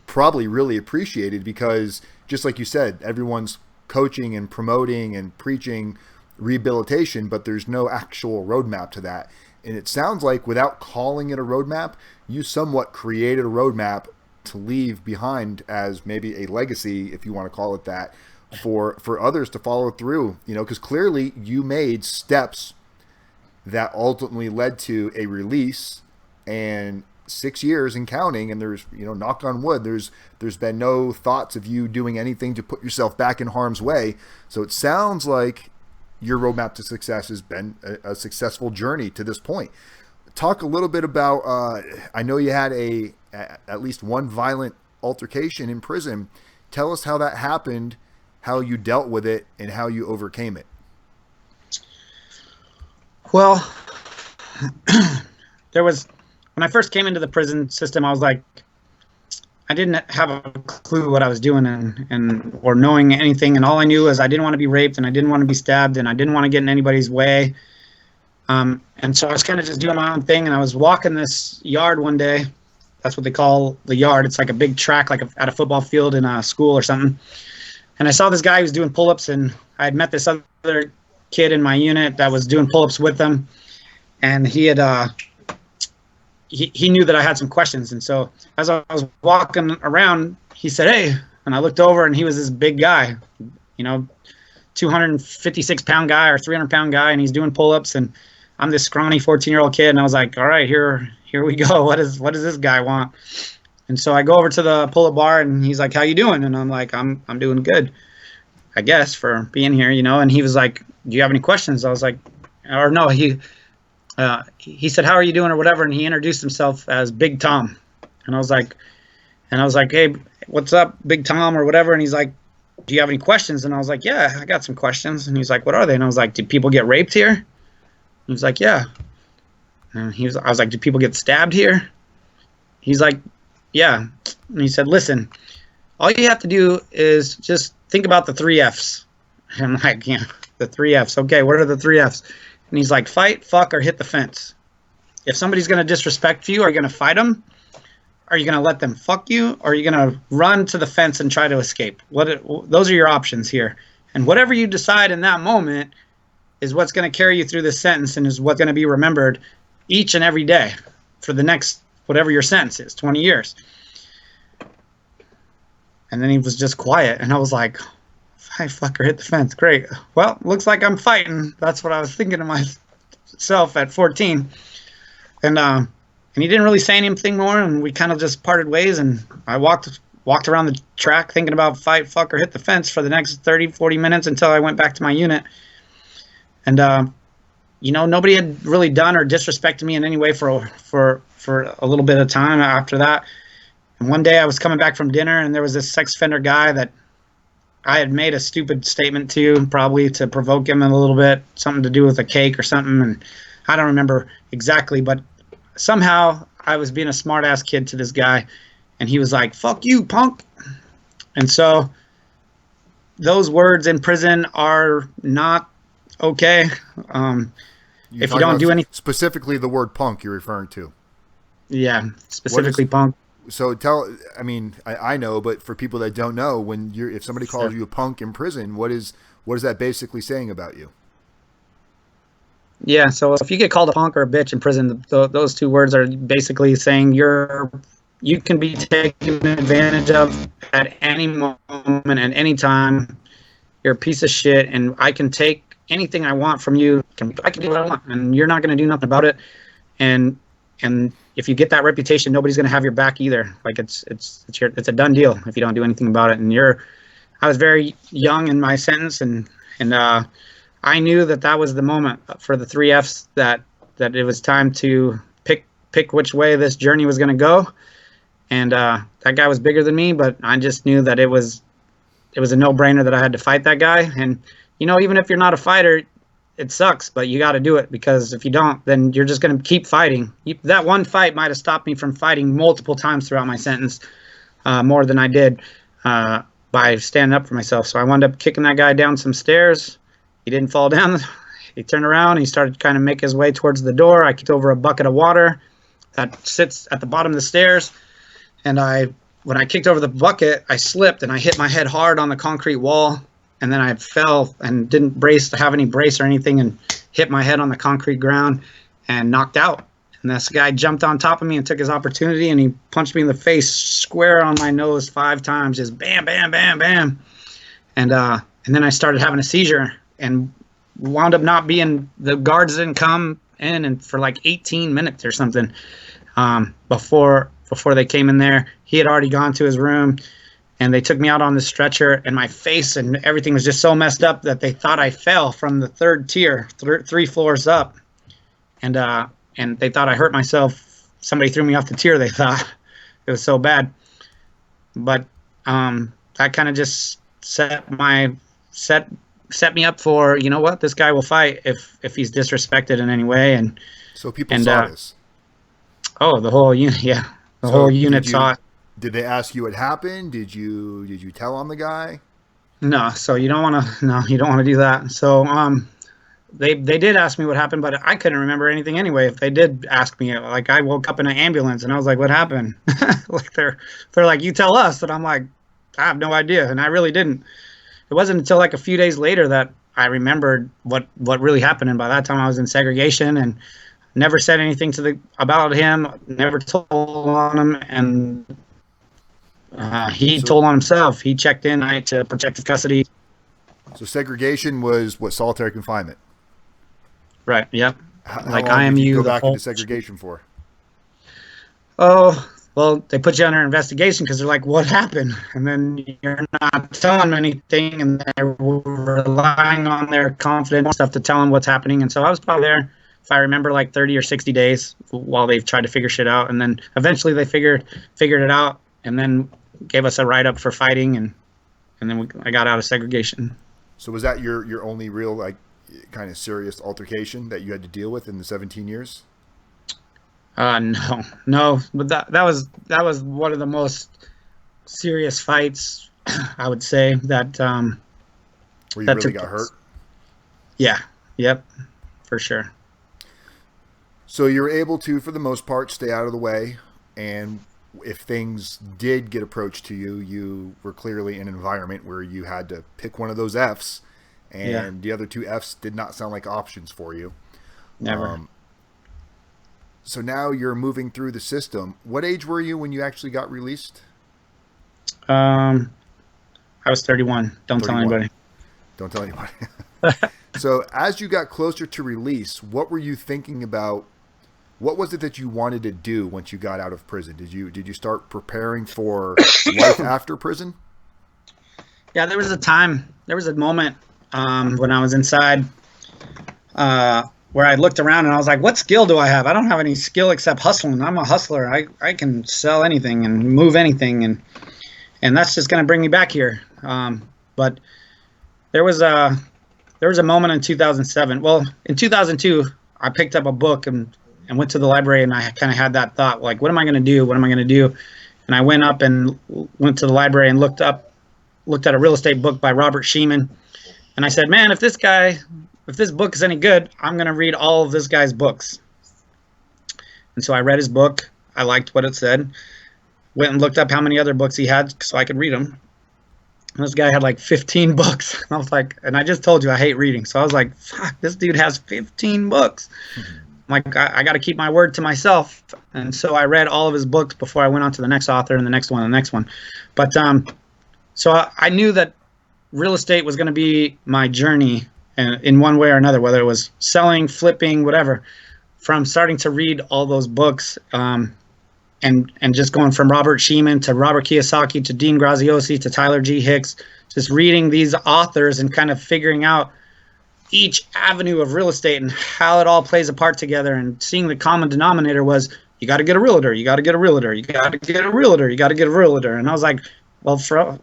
probably really appreciated, because just like you said, everyone's coaching and promoting and preaching rehabilitation, but there's no actual roadmap to that. And it sounds like, without calling it a roadmap, you somewhat created a roadmap to leave behind as maybe a legacy, if you want to call it that, for others to follow through, you know, because clearly you made steps that ultimately led to a release and 6 years and counting. And there's, you know, knock on wood, there's been no thoughts of you doing anything to put yourself back in harm's way. So it sounds like your roadmap to success has been a successful journey to this point. Talk a little bit about, I know you had at least one violent altercation in prison. Tell us how that happened, how you dealt with it, and how you overcame it. Well, there was, when I first came into the prison system, I was like, I didn't have a clue what I was doing and or knowing anything. And all I knew was I didn't want to be raped, and I didn't want to be stabbed, and I didn't want to get in anybody's way. And so I was kind of just doing my own thing. And I was walking this yard one day. That's what they call the yard. It's like a big track, like at a football field in a school or something. And I saw this guy who was doing pull-ups, and I had met this other kid in my unit that was doing pull-ups with them. And he had, he knew that I had some questions. And so as I was walking around, he said, hey, and I looked over, and he was this big guy, you know, 256-pound guy or 300-pound guy, and he's doing pull-ups, and I'm this scrawny 14-year-old kid. And I was like, all right, here we go. What does this guy want? And so I go over to the pull-up bar, and he's like, how you doing? And I'm like, I'm doing good, I guess, for being here, you know. And he was like, do you have any questions? I was like, or no, he said, how are you doing, or whatever. And he introduced himself as Big Tom. And I was like, hey, what's up, Big Tom, or whatever. And he's like, do you have any questions? And I was like, yeah, I got some questions. And he's like, what are they? And I was like, did people get raped here? And he was like, yeah. And I was like, do people get stabbed here? He's like, yeah. And he said, listen, all you have to do is just think about the 3 F's. And I'm like, yeah, the 3 F's. Okay, what are the 3 F's? And he's like, fight, fuck, or hit the fence. If somebody's going to disrespect you, are you going to fight them? Are you going to let them fuck you? Or are you going to run to the fence and try to escape? Those are your options here. And whatever you decide in that moment is what's going to carry you through this sentence, and is what's going to be remembered each and every day for the next, whatever your sentence is, 20 years. And then he was just quiet. And I was like, fight, fuck, or hit the fence. Great. Well, looks like I'm fighting. That's what I was thinking to myself at 14. And he didn't really say anything more, and we kind of just parted ways. And I walked around the track thinking about fight, fuck, or hit the fence for the next 30, 40 minutes until I went back to my unit. And, you know, nobody had really done or disrespected me in any way for a little bit of time after that. And one day I was coming back from dinner, and there was this sex offender guy that I had made a stupid statement to, probably to provoke him a little bit, something to do with a cake or something. And I don't remember exactly, but somehow I was being a smart ass kid to this guy, and he was like, fuck you, punk. And so those words in prison are not okay. If you don't do anything. Specifically the word punk you're referring to. Yeah, specifically punk. So I know, but for people that don't know, if somebody calls you a punk in prison, what is that basically saying about you? Yeah, so if you get called a punk or a bitch in prison, those 2 words are basically saying you can be taken advantage of at any moment, at any time. You're a piece of shit, and I can take anything I want from you. I can do what I want, and you're not going to do nothing about it. And if you get that reputation, nobody's going to have your back either. Like it's a done deal if you don't do anything about it. And I was very young in my sentence, and And I knew that that was the moment for the three Fs, that it was time to pick which way this journey was going to go. And that guy was bigger than me, but I just knew that it was a no-brainer that I had to fight that guy. And even if you're not a fighter, it sucks, but you got to do it, because if you don't, then you're just going to keep fighting. That one fight might have stopped me from fighting multiple times throughout my sentence, more than I did by standing up for myself. So I wound up kicking that guy down some stairs. He didn't fall down. He turned around. He started to kind of make his way towards the door. I kicked over a bucket of water that sits at the bottom of the stairs. And when I kicked over the bucket, I slipped and I hit my head hard on the concrete wall. And then I fell and didn't have any brace or anything, and hit my head on the concrete ground and knocked out. And this guy jumped on top of me and took his opportunity, and he punched me in the face square on my nose 5 times, just bam, bam, bam, bam. And then I started having a seizure and wound up not being, the guards didn't come in and for like 18 minutes or something before they came in there. He had already gone to his room. And they took me out on the stretcher, and my face and everything was just so messed up that they thought I fell from the 3rd tier, 3 floors up. And they thought I hurt myself. Somebody threw me off the tier, they thought. It was so bad. But that kind of just set me up for, you know what, this guy will fight if he's disrespected in any way. And so people saw this. Oh, the whole unit, yeah. The whole unit saw it. Did they ask you what happened? Did you tell on the guy? No, so you don't want to do that. So they did ask me what happened, but I couldn't remember anything anyway. If they did ask me, like, I woke up in an ambulance and I was like, what happened? Like they're like, you tell us. And I'm like, I have no idea. And I really didn't. It wasn't until like a few days later that I remembered what really happened. And by that time I was in segregation and never said anything about him, never told on him. And he told on himself. He checked in to protective custody. So segregation was what, solitary confinement? Right. Yep. How long did you go back into segregation for? Oh, well, they put you under investigation because they're like, what happened? And then you're not telling them anything, and they're relying on their confidential stuff to tell them what's happening. And so I was probably there, if I remember, like 30 or 60 days while they've tried to figure shit out. And then eventually they figured it out, and then gave us a write-up for fighting, and then I got out of segregation. So was that your only real, like, kind of serious altercation that you had to deal with in the 17 years? No, but that was one of the most serious fights, I would say, that where you really got hurt? Yeah, yep, for sure. So you were able to, for the most part, stay out of the way, and if things did get approached to you, you were clearly in an environment where you had to pick one of those Fs, and the other 2 Fs did not sound like options for you. Never. So now you're moving through the system. What age were you when you actually got released? I was 31. Don't 31. Tell anybody. Don't tell anybody. So as you got closer to release, what were you thinking about? What was it that you wanted to do once you got out of prison? Did you start preparing for life after prison? Yeah, there was a moment when I was inside where I looked around and I was like, what skill do I have? I don't have any skill except hustling. I'm a hustler. I can sell anything and move anything, and that's just going to bring me back here. But there was a moment in 2007. Well, in 2002, I picked up a book and went to the library, and I kind of had that thought, like, what am I going to do? What am I going to do? And I went up and went to the library and looked at a real estate book by Robert Sheeman. And I said, man, if this book is any good, I'm going to read all of this guy's books. And so I read his book. I liked what it said. Went and looked up how many other books he had so I could read them. And this guy had like 15 books. And I was like, and I just told you I hate reading. So I was like, fuck, this dude has 15 books. Like, I got to keep my word to myself. And so I read all of his books before I went on to the next author and the next one and the next one. But so I knew that real estate was going to be my journey in one way or another, whether it was selling, flipping, whatever. From starting to read all those books, and just going from Robert Sheeman to Robert Kiyosaki to Dean Graziosi to Tyler G. Hicks, just reading these authors and kind of figuring out each avenue of real estate and how it all plays a part together, and seeing the common denominator was, you got to get a realtor, you got to get a realtor, you got to get a realtor, you got to get a realtor. And I was like, well,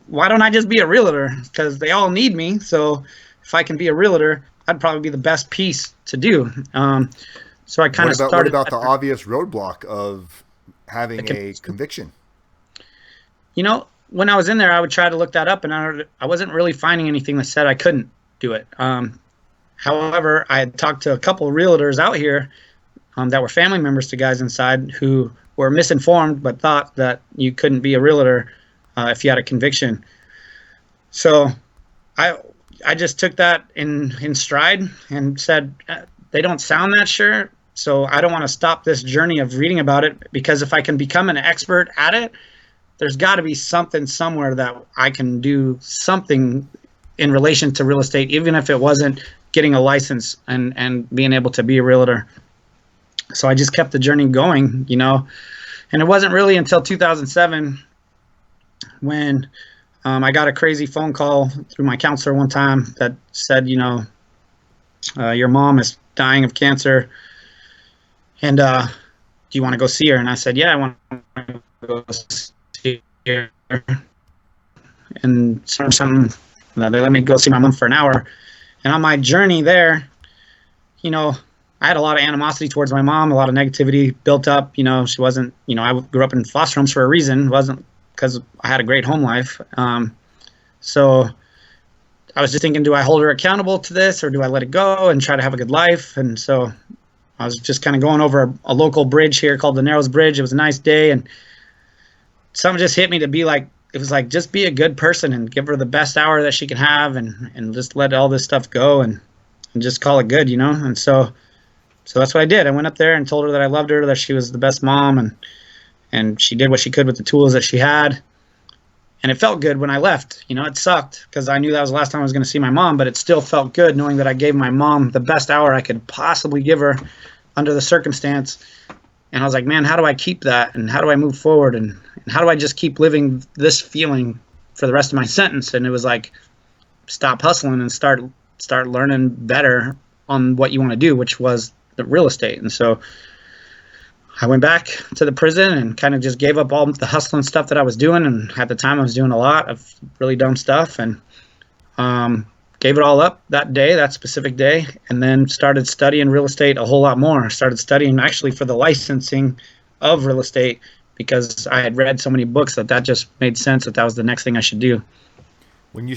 why don't I just be a realtor? Because they all need me. So if I can be a realtor, I'd probably be the best piece to do. So I kind of started. What about the obvious roadblock of having a conviction? You know, when I was in there, I would try to look that up, and I wasn't really finding anything that said I couldn't do it. However, I had talked to a couple of realtors out here that were family members to guys inside who were misinformed but thought that you couldn't be a realtor if you had a conviction. So I just took that in stride and said, they don't sound that sure, so I don't want to stop this journey of reading about it, because if I can become an expert at it, there's got to be something somewhere that I can do something in relation to real estate, even if it wasn't getting a license and being able to be a realtor. So I just kept the journey going, you know. And it wasn't really until 2007 when I got a crazy phone call through my counselor one time that said, you know, your mom is dying of cancer, and do you want to go see her? And I said, yeah, I want to go see her. And something they let me go see my mom for an hour. And on my journey there, you know, I had a lot of animosity towards my mom, a lot of negativity built up. You know, she wasn't, you know, I grew up in foster homes for a reason. It wasn't because I had a great home life. So I was just thinking, do I hold her accountable to this, or do I let it go and try to have a good life? And so I was just kind of going over a local bridge here called the Narrows Bridge. It was a nice day, and something just hit me to be like, it was like, just be a good person and give her the best hour that she can have, and just let all this stuff go and just call it good, you know? And so that's what I did. I went up there and told her that I loved her, that she was the best mom, and she did what she could with the tools that she had. And it felt good when I left. You know, it sucked because I knew that was the last time I was going to see my mom, but it still felt good knowing that I gave my mom the best hour I could possibly give her under the circumstance. And I was like, man, how do I keep that? And how do I move forward? And how do I just keep living this feeling for the rest of my sentence? And it was like, stop hustling and start learning better on what you want to do, which was the real estate. And so I went back to the prison and kind of just gave up all the hustling stuff that I was doing. And at the time I was doing a lot of really dumb stuff, and gave it all up that day, that specific day, and then started studying real estate a whole lot more. Started studying actually for the licensing of real estate, because I had read so many books that just made sense that was the next thing I should do. When you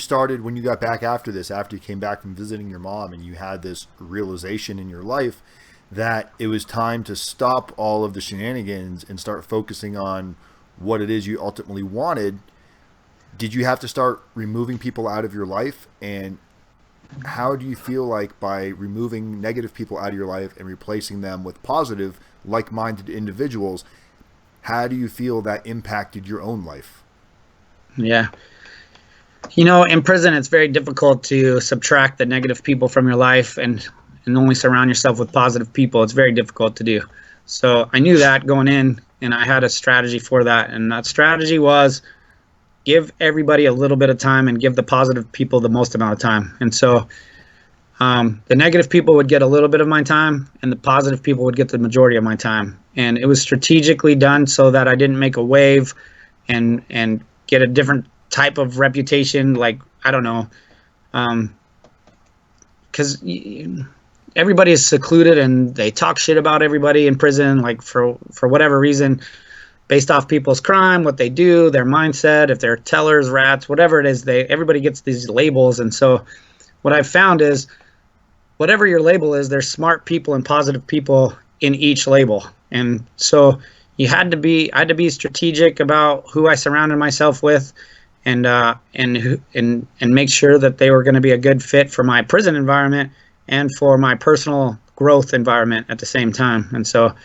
got back after this, after you came back from visiting your mom and you had this realization in your life that it was time to stop all of the shenanigans and start focusing on what it is you ultimately wanted, did you have to start removing people out of your life? And how do you feel like by removing negative people out of your life and replacing them with positive, like-minded individuals, how do you feel that impacted your own life? Yeah. You know, in prison, it's very difficult to subtract the negative people from your life and only surround yourself with positive people. It's very difficult to do. So I knew that going in, and I had a strategy for that. And that strategy was give everybody a little bit of time and give the positive people the most amount of time. And so the negative people would get a little bit of my time, and the positive people would get the majority of my time. And it was strategically done so that I didn't make a wave and get a different type of reputation. Like, I don't know, because everybody is secluded and they talk shit about everybody in prison, like for whatever reason, based off people's crime, what they do, their mindset, if they're tellers, rats, whatever it is, everybody gets these labels. And so what I've found is whatever your label is, there's smart people and positive people in each label. And so I had to be strategic about who I surrounded myself with, and make sure that they were going to be a good fit for my prison environment and for my personal growth environment at the same time. And so,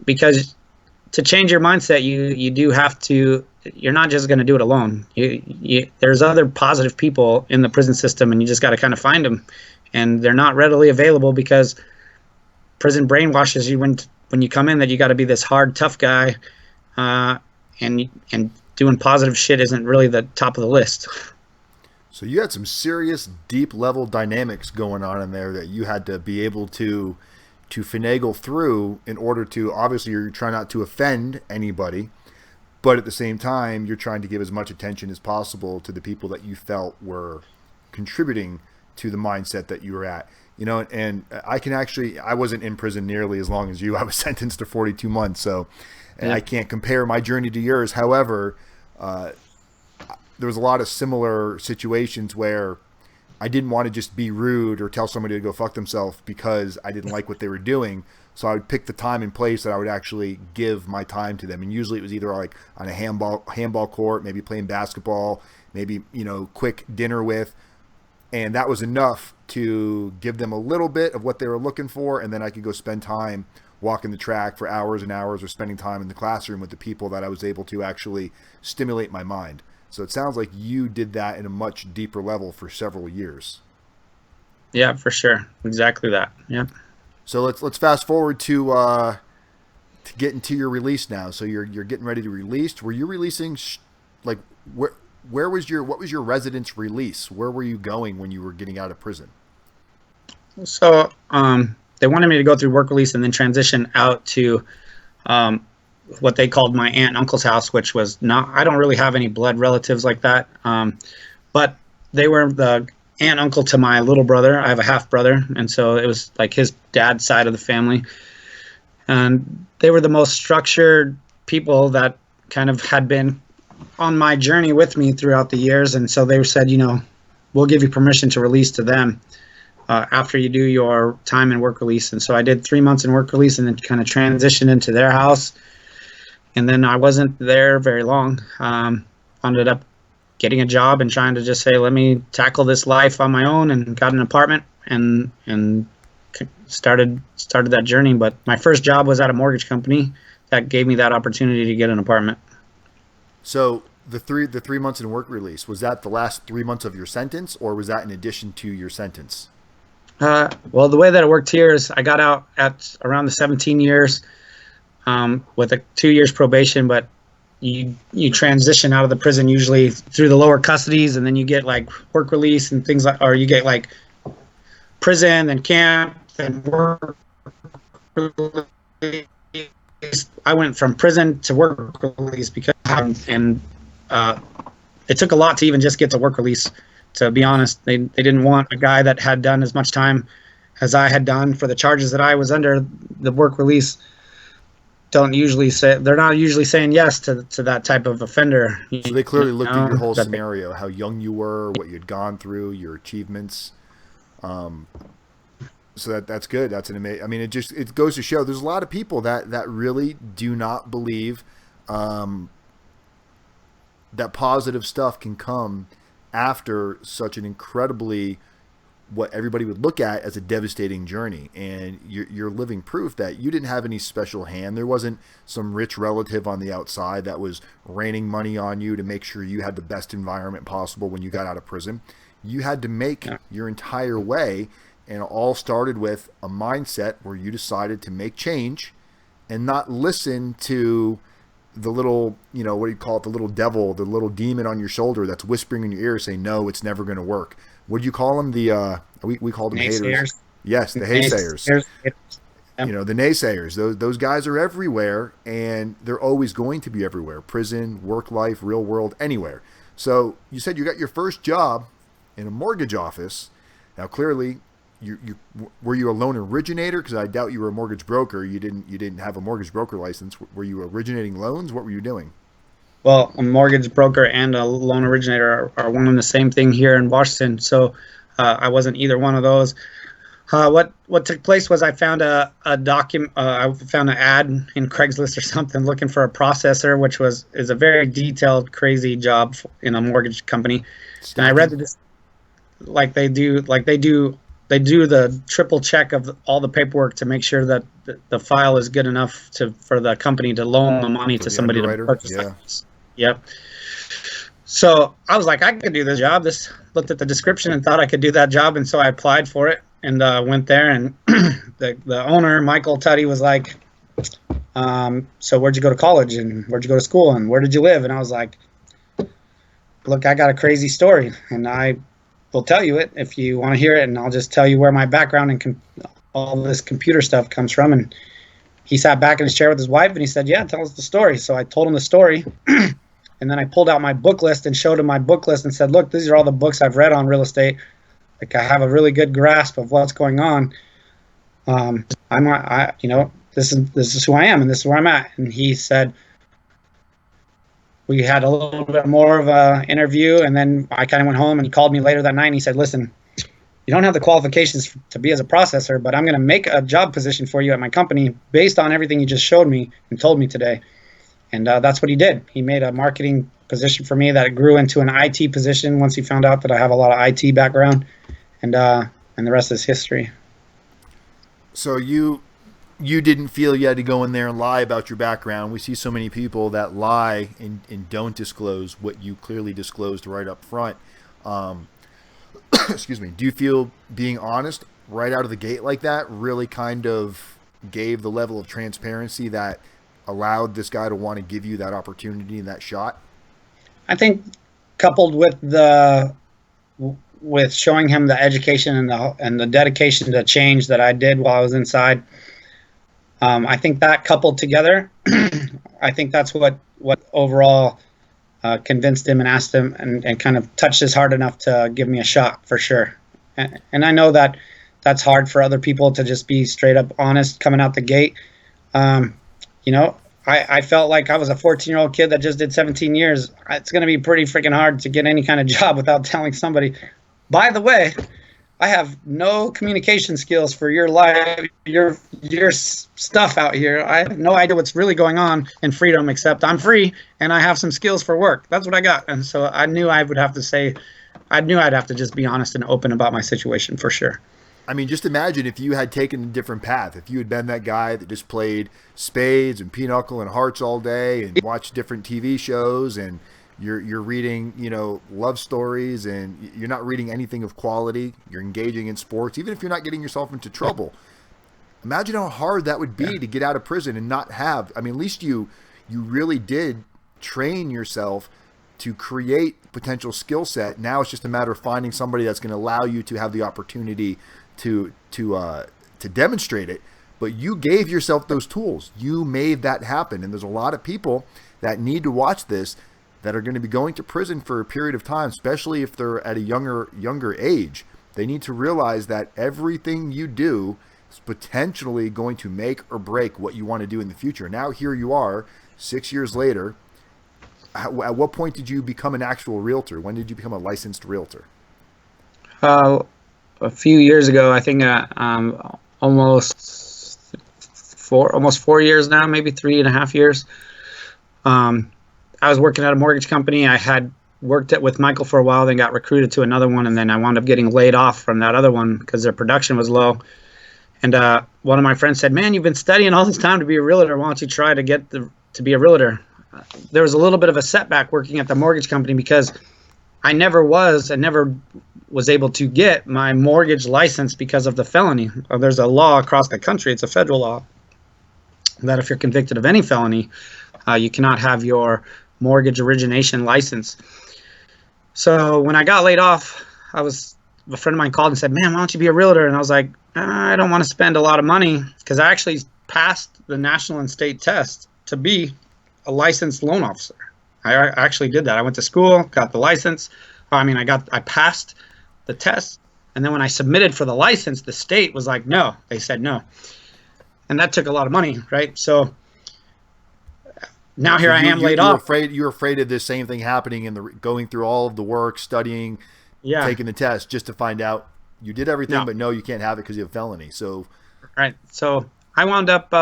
because to change your mindset, you do have to, you're not just going to do it alone. There's other positive people in the prison system, and you just got to kind of find them. And they're not readily available because prison brainwashes you when you come in that you got to be this hard, tough guy. and doing positive shit isn't really the top of the list. So you had some serious deep level dynamics going on in there that you had to be able to finagle through in order to, obviously you're trying not to offend anybody, but at the same time you're trying to give as much attention as possible to the people that you felt were contributing to the mindset that you were at. You know, and I wasn't in prison nearly as long as you. I was sentenced to 42 months, so and I can't compare my journey to yours. However, there was a lot of similar situations where I didn't want to just be rude or tell somebody to go fuck themselves because I didn't like what they were doing. So I would pick the time and place that I would actually give my time to them. And usually it was either like on a handball court, maybe playing basketball, maybe, you know, quick dinner with. And that was enough to give them a little bit of what they were looking for. And then I could go spend time walking the track for hours and hours, or spending time in the classroom with the people that I was able to actually stimulate my mind. So it sounds like you did that in a much deeper level for several years. Yeah, for sure. Exactly that. Yeah. So let's fast forward to getting to your release now. So you're getting ready to release. Were you releasing like what was your residence release? Where were you going when you were getting out of prison? So they wanted me to go through work release and then transition out to what they called my aunt and uncle's house, which was not, I don't really have any blood relatives like that. But they were the aunt, uncle to my little brother. I have a half brother. And so it was like his dad's side of the family. And they were the most structured people that kind of had been on my journey with me throughout the years. And so they said, you know, we'll give you permission to release to them after you do your time in work release. And so I did 3 months in work release and then kind of transitioned into their house. And then I wasn't there very long. Ended up getting a job and trying to just say, let me tackle this life on my own, and got an apartment and started that journey. But my first job was at a mortgage company that gave me that opportunity to get an apartment. So the 3 months in work release, was that the last 3 months of your sentence, or was that in addition to your sentence? Well, the way that it worked here is I got out at around the 17 years with a 2 years probation, but you transition out of the prison usually through the lower custodies, and then you get like work release and things like, or you get like prison and camp and work release. I went from prison to work release because it took a lot to even just get to work release. To be honest, they didn't want a guy that had done as much time as I had done for the charges that I was under. The work release they're not usually saying yes to that type of offender. So they clearly looked at your whole scenario, how young you were, what you'd gone through, your achievements. So that's good. That's an amazing. I mean, it goes to show there's a lot of people that really do not believe that positive stuff can come after such an incredibly, what everybody would look at as a devastating journey. And you're living proof that you didn't have any special hand. There wasn't some rich relative on the outside that was raining money on you to make sure you had the best environment possible when you got out of prison. You had to make your entire way, and it all started with a mindset where you decided to make change and not listen to the little, what do you call it? The little devil, the little demon on your shoulder that's whispering in your ear saying, no, it's never going to work. What do you call them? We called them haters. Yes, the haysayers. The naysayers. Those guys are everywhere, and they're always going to be everywhere. Prison, work life, real world, anywhere. So you said you got your first job in a mortgage office. Now, clearly, were you a loan originator? Because I doubt you were a mortgage broker. You didn't have a mortgage broker license. Were you originating loans? What were you doing? Well, a mortgage broker and a loan originator are one and the same thing here in Washington. So I wasn't either one of those. What took place was I found a document. I found an ad in Craigslist or something looking for a processor, which is a very detailed, crazy job in a mortgage company. And I read this like they do the triple check of all the paperwork to make sure that the file is good enough for the company to loan the money to somebody to purchase it. Yep. So I was like, I could do this job. Looked at the description and thought I could do that job, and so I applied for it and went there. And the owner, Michael Tuddy, was like, So where'd you go to college, and where'd you go to school, and where did you live? And I was like, look, I got a crazy story, and I will tell you it if you want to hear it, and I'll just tell you where my background and all this computer stuff comes from. And he sat back in his chair with his wife, and he said, yeah, tell us the story. So I told him the story, and then I pulled out my book list and showed him my book list and said, look, these are all the books I've read on real estate. Like, I have a really good grasp of what's going on. This is who I am, and this is where I'm at. And he said, we had a little bit more of a interview, and then I kind of went home, and he called me later that night, and he said, listen, you don't have the qualifications to be as a processor, but I'm going to make a job position for you at my company based on everything you just showed me and told me today. And that's what he did. He made a marketing position for me that grew into an IT position once he found out that I have a lot of IT background, and the rest is history. So you didn't feel you had to go in there and lie about your background. We see so many people that lie and don't disclose what you clearly disclosed right up front. Excuse me. Do you feel being honest right out of the gate like that really kind of gave the level of transparency that allowed this guy to want to give you that opportunity and that shot? I think coupled with showing him the education and the dedication to change that I did while I was inside, I think that coupled together, I think that's what overall convinced him and asked him and kind of touched his heart enough to give me a shot for sure. And I know that that's hard for other people to just be straight up honest coming out the gate. I felt like I was a 14-year-old kid that just did 17 years. It's going to be pretty freaking hard to get any kind of job without telling somebody, by the way, I have no communication skills for your life, your stuff out here. I have no idea what's really going on in freedom, except I'm free and I have some skills for work. That's what I got. And so I knew I'd have to just be honest and open about my situation for sure. I mean, just imagine if you had taken a different path, if you had been that guy that just played spades and pinochle and hearts all day and watched different TV shows, and you're reading, love stories, and you're not reading anything of quality. You're engaging in sports, even if you're not getting yourself into trouble. Imagine how hard that would be to get out of prison and not have. I mean, at least you really did train yourself to create potential skill set. Now it's just a matter of finding somebody that's going to allow you to have the opportunity to demonstrate it. But you gave yourself those tools. You made that happen. And there's a lot of people that need to watch this that are going to be going to prison for a period of time, especially if they're at a younger age. They need to realize that everything you do is potentially going to make or break what you want to do in the future. Now here you are, 6 years later. At what point did you become an actual realtor? When did you become a licensed realtor? A few years ago, I think almost 4 years now, maybe 3.5 years. I was working at a mortgage company. I had worked with Michael for a while, then got recruited to another one, and then I wound up getting laid off from that other one because their production was low. And one of my friends said, man, you've been studying all this time to be a realtor. Why don't you try to get to be a realtor? There was a little bit of a setback working at the mortgage company because I never was able to get my mortgage license because of the felony. There's a law across the country, it's a federal law, that if you're convicted of any felony, you cannot have your mortgage origination license. So when I got laid off, a friend of mine called and said, man, why don't you be a realtor? And I was like, I don't want to spend a lot of money, because I actually passed the national and state test to be a licensed loan officer. I actually did that. I went to school, got the license. I passed the test. And then when I submitted for the license, the state was like, no. They said no. And that took a lot of money, right? So now here I am laid off. You're afraid of this same thing happening and going through all of the work, studying, taking the test, just to find out you did everything, but no, you can't have it because you have a felony. So, right. So I wound up,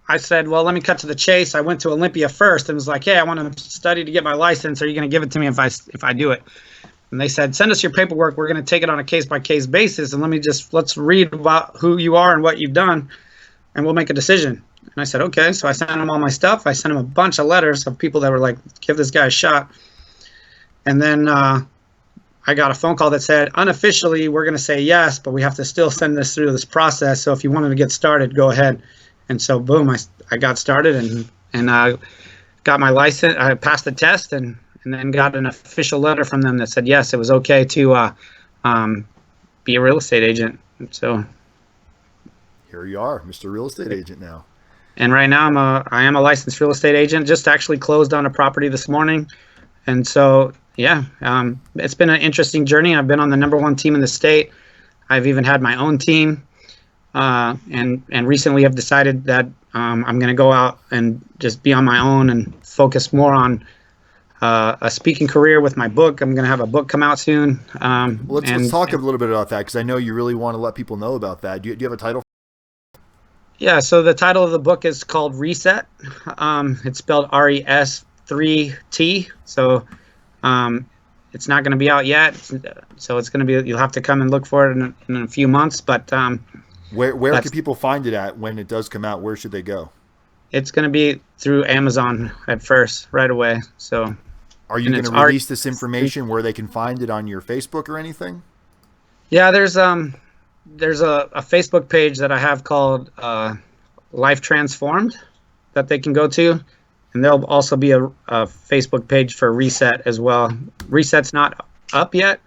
I said, well, let me cut to the chase. I went to Olympia first and was like, hey, I want to study to get my license. Are you going to give it to me if I do it? And they said, send us your paperwork. We're going to take it on a case-by-case basis. And let's read about who you are and what you've done, and we'll make a decision. And I said, okay. So I sent them all my stuff. I sent them a bunch of letters of people that were like, give this guy a shot. And then I got a phone call that said, unofficially, we're going to say yes, but we have to still send this through this process. So if you wanted to get started, go ahead. And so boom, I got started and got my license. I passed the test and then got an official letter from them that said yes, it was okay to be a real estate agent. So Here you are, Mr. Real Estate Agent now. and right now I am a licensed real estate agent. Just actually closed on a property this morning, and so yeah, it's been an interesting journey. I've been on the #1 team in the state. I've even had my own team, and recently have decided that I'm going to go out and just be on my own and focus more on a speaking career with my book. I'm going to have a book come out soon. Let's talk a little bit about that, because I know you really want to let people know about that. Do you have a title? Yeah, so the title of the book is called Reset. It's spelled RES3T. So it's not going to be out yet. So it's going to be, you'll have to come and look for it in a few months. But where can people find it at when it does come out? Where should they go? It's going to be through Amazon at first, right away. So are you going to release this information where they can find it on your Facebook or anything? Yeah, there's a Facebook page that I have called Life Transformed that they can go to, and there'll also be a Facebook page for Reset as well. Reset's not up yet,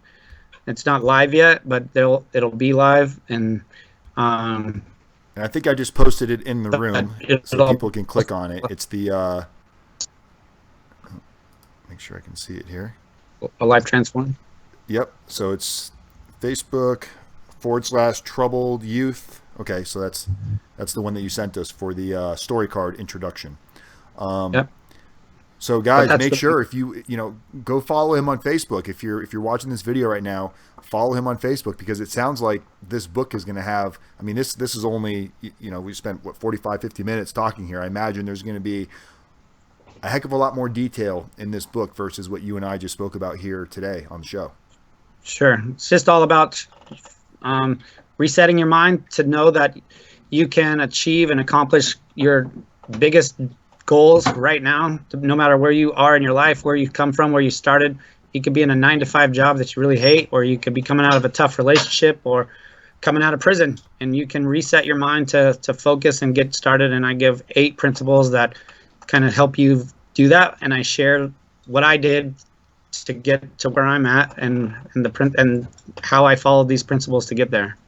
it's not live yet, but it'll be live, and I think I just posted it in the room so people can click on it. It's the make sure I can see it here. A Life Transformed. Yep. So it's Facebook/troubled youth. Okay, so that's the one that you sent us for the story card introduction. Yep. So guys, make sure if you go follow him on Facebook. If you're watching this video right now, follow him on Facebook, because it sounds like this book is going to have, I mean, this is only, we spent 45-50 minutes talking here. I imagine there's going to be a heck of a lot more detail in this book versus what you and I just spoke about here today on the show. Sure. It's just all about resetting your mind to know that you can achieve and accomplish your biggest goals right now, no matter where you are in your life, where you come from, where you started. You could be in a 9-to-5 job that you really hate, or you could be coming out of a tough relationship, or coming out of prison, and you can reset your mind to focus and get started. And I give 8 principles that kind of help you do that, and I share what I did to get to where I'm at, and how I followed these principles to get there.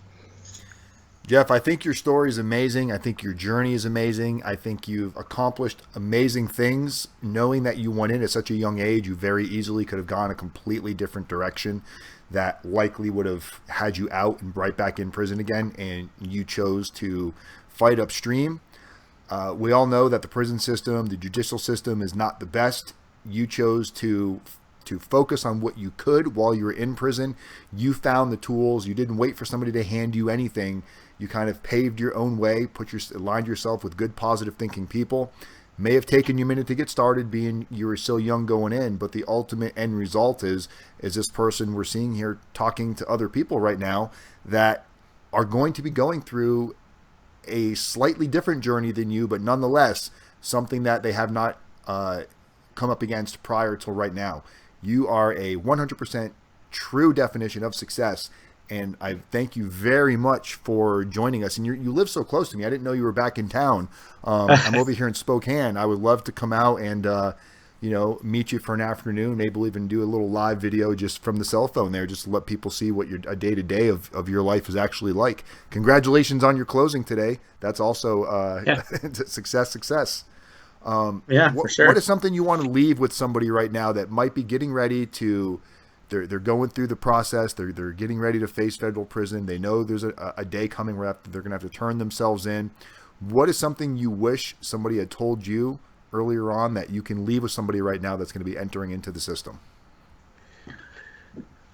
Jeff, I think your story is amazing. I think your journey is amazing. I think you've accomplished amazing things. Knowing that you went in at such a young age, you very easily could have gone a completely different direction that likely would have had you out and right back in prison again, and you chose to fight upstream. We all know that the prison system, the judicial system, is not the best. You chose to focus on what you could while you were in prison. You found the tools. You didn't wait for somebody to hand you anything. You kind of paved your own way, aligned yourself with good, positive thinking people. May have taken you a minute to get started, being you were so young going in, but the ultimate end result is this person we're seeing here talking to other people right now that are going to be going through a slightly different journey than you, but nonetheless something that they have not come up against prior till right now. You are a 100% true definition of success, and I thank you very much for joining us. And you live so close to me. I didn't know you were back in town. I'm over here in Spokane. I would love to come out and meet you for an afternoon, maybe even do a little live video just from the cell phone there, just to let people see what a day-to-day of your life is actually like. Congratulations on your closing today. That's also success. For sure. What is something you want to leave with somebody right now that might be getting ready to, they're going through the process, they're getting ready to face federal prison, they know there's a day coming where they're going to have to turn themselves in. What is something you wish somebody had told you earlier on that you can leave with somebody right now that's going to be entering into the system?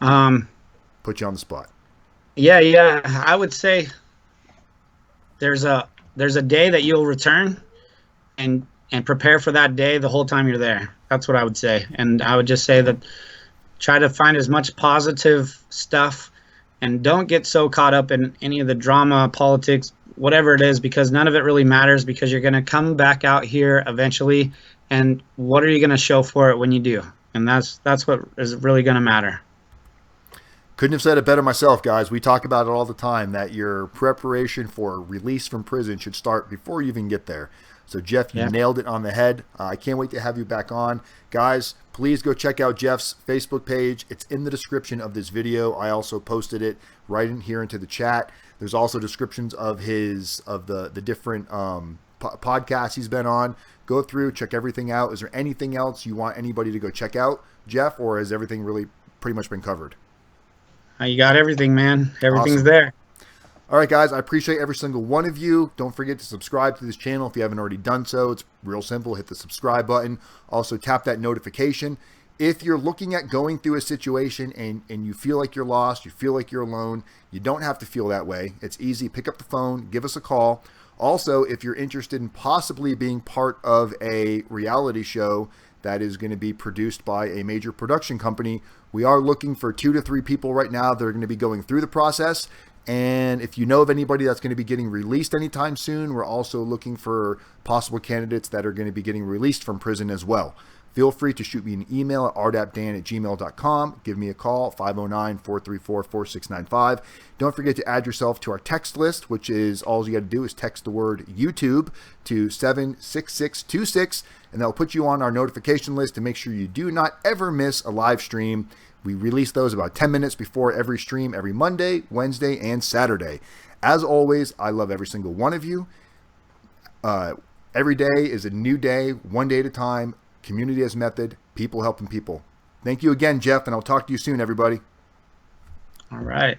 Put you on the spot. Yeah. I would say there's a day that you'll return, and prepare for that day the whole time you're there. That's what I would say. And I would just say that try to find as much positive stuff, and don't get so caught up in any of the drama, politics, whatever it is, because none of it really matters, because you're going to come back out here eventually, and what are you going to show for it when you do? And that's what is really going to matter. Couldn't have said it better myself, guys. We talk about it all the time that your preparation for release from prison should start before you even get there. So, Jeff, you nailed it on the head. I can't wait to have you back on. Guys, please go check out Jeff's Facebook page. It's in the description of this video. I also posted it right in here into the chat. There's also descriptions of the different podcasts he's been on. Go through, check everything out. Is there anything else you want anybody to go check out, Jeff, or has everything really pretty much been covered? You got everything, man. Everything's Awesome. there. All right, guys, I appreciate every single one of you. Don't forget to subscribe to this channel if you haven't already done so. It's real simple. Hit the subscribe button. Also, tap that notification. If you're looking at going through a situation and you feel like you're lost, you feel like you're alone, you don't have to feel that way. It's easy. Pick up the phone. Give us a call. Also, if you're interested in possibly being part of a reality show that is going to be produced by a major production company, we are looking for 2 to 3 people right now that are going to be going through the process. And if you know of anybody that's going to be getting released anytime soon, we're also looking for possible candidates that are going to be getting released from prison as well. Feel free to shoot me an email at rdapdan@gmail.com. Give me a call, 509-434-4695. Don't forget to add yourself to our text list, which is all you got to do is text the word YouTube to 76626, and that'll put you on our notification list to make sure you do not ever miss a live stream. We release those about 10 minutes before every stream, every Monday, Wednesday, and Saturday. As always, I love every single one of you. Every day is a new day, one day at a time. Community as method, people helping people. Thank you again, Jeff, and I'll talk to you soon, everybody. All right.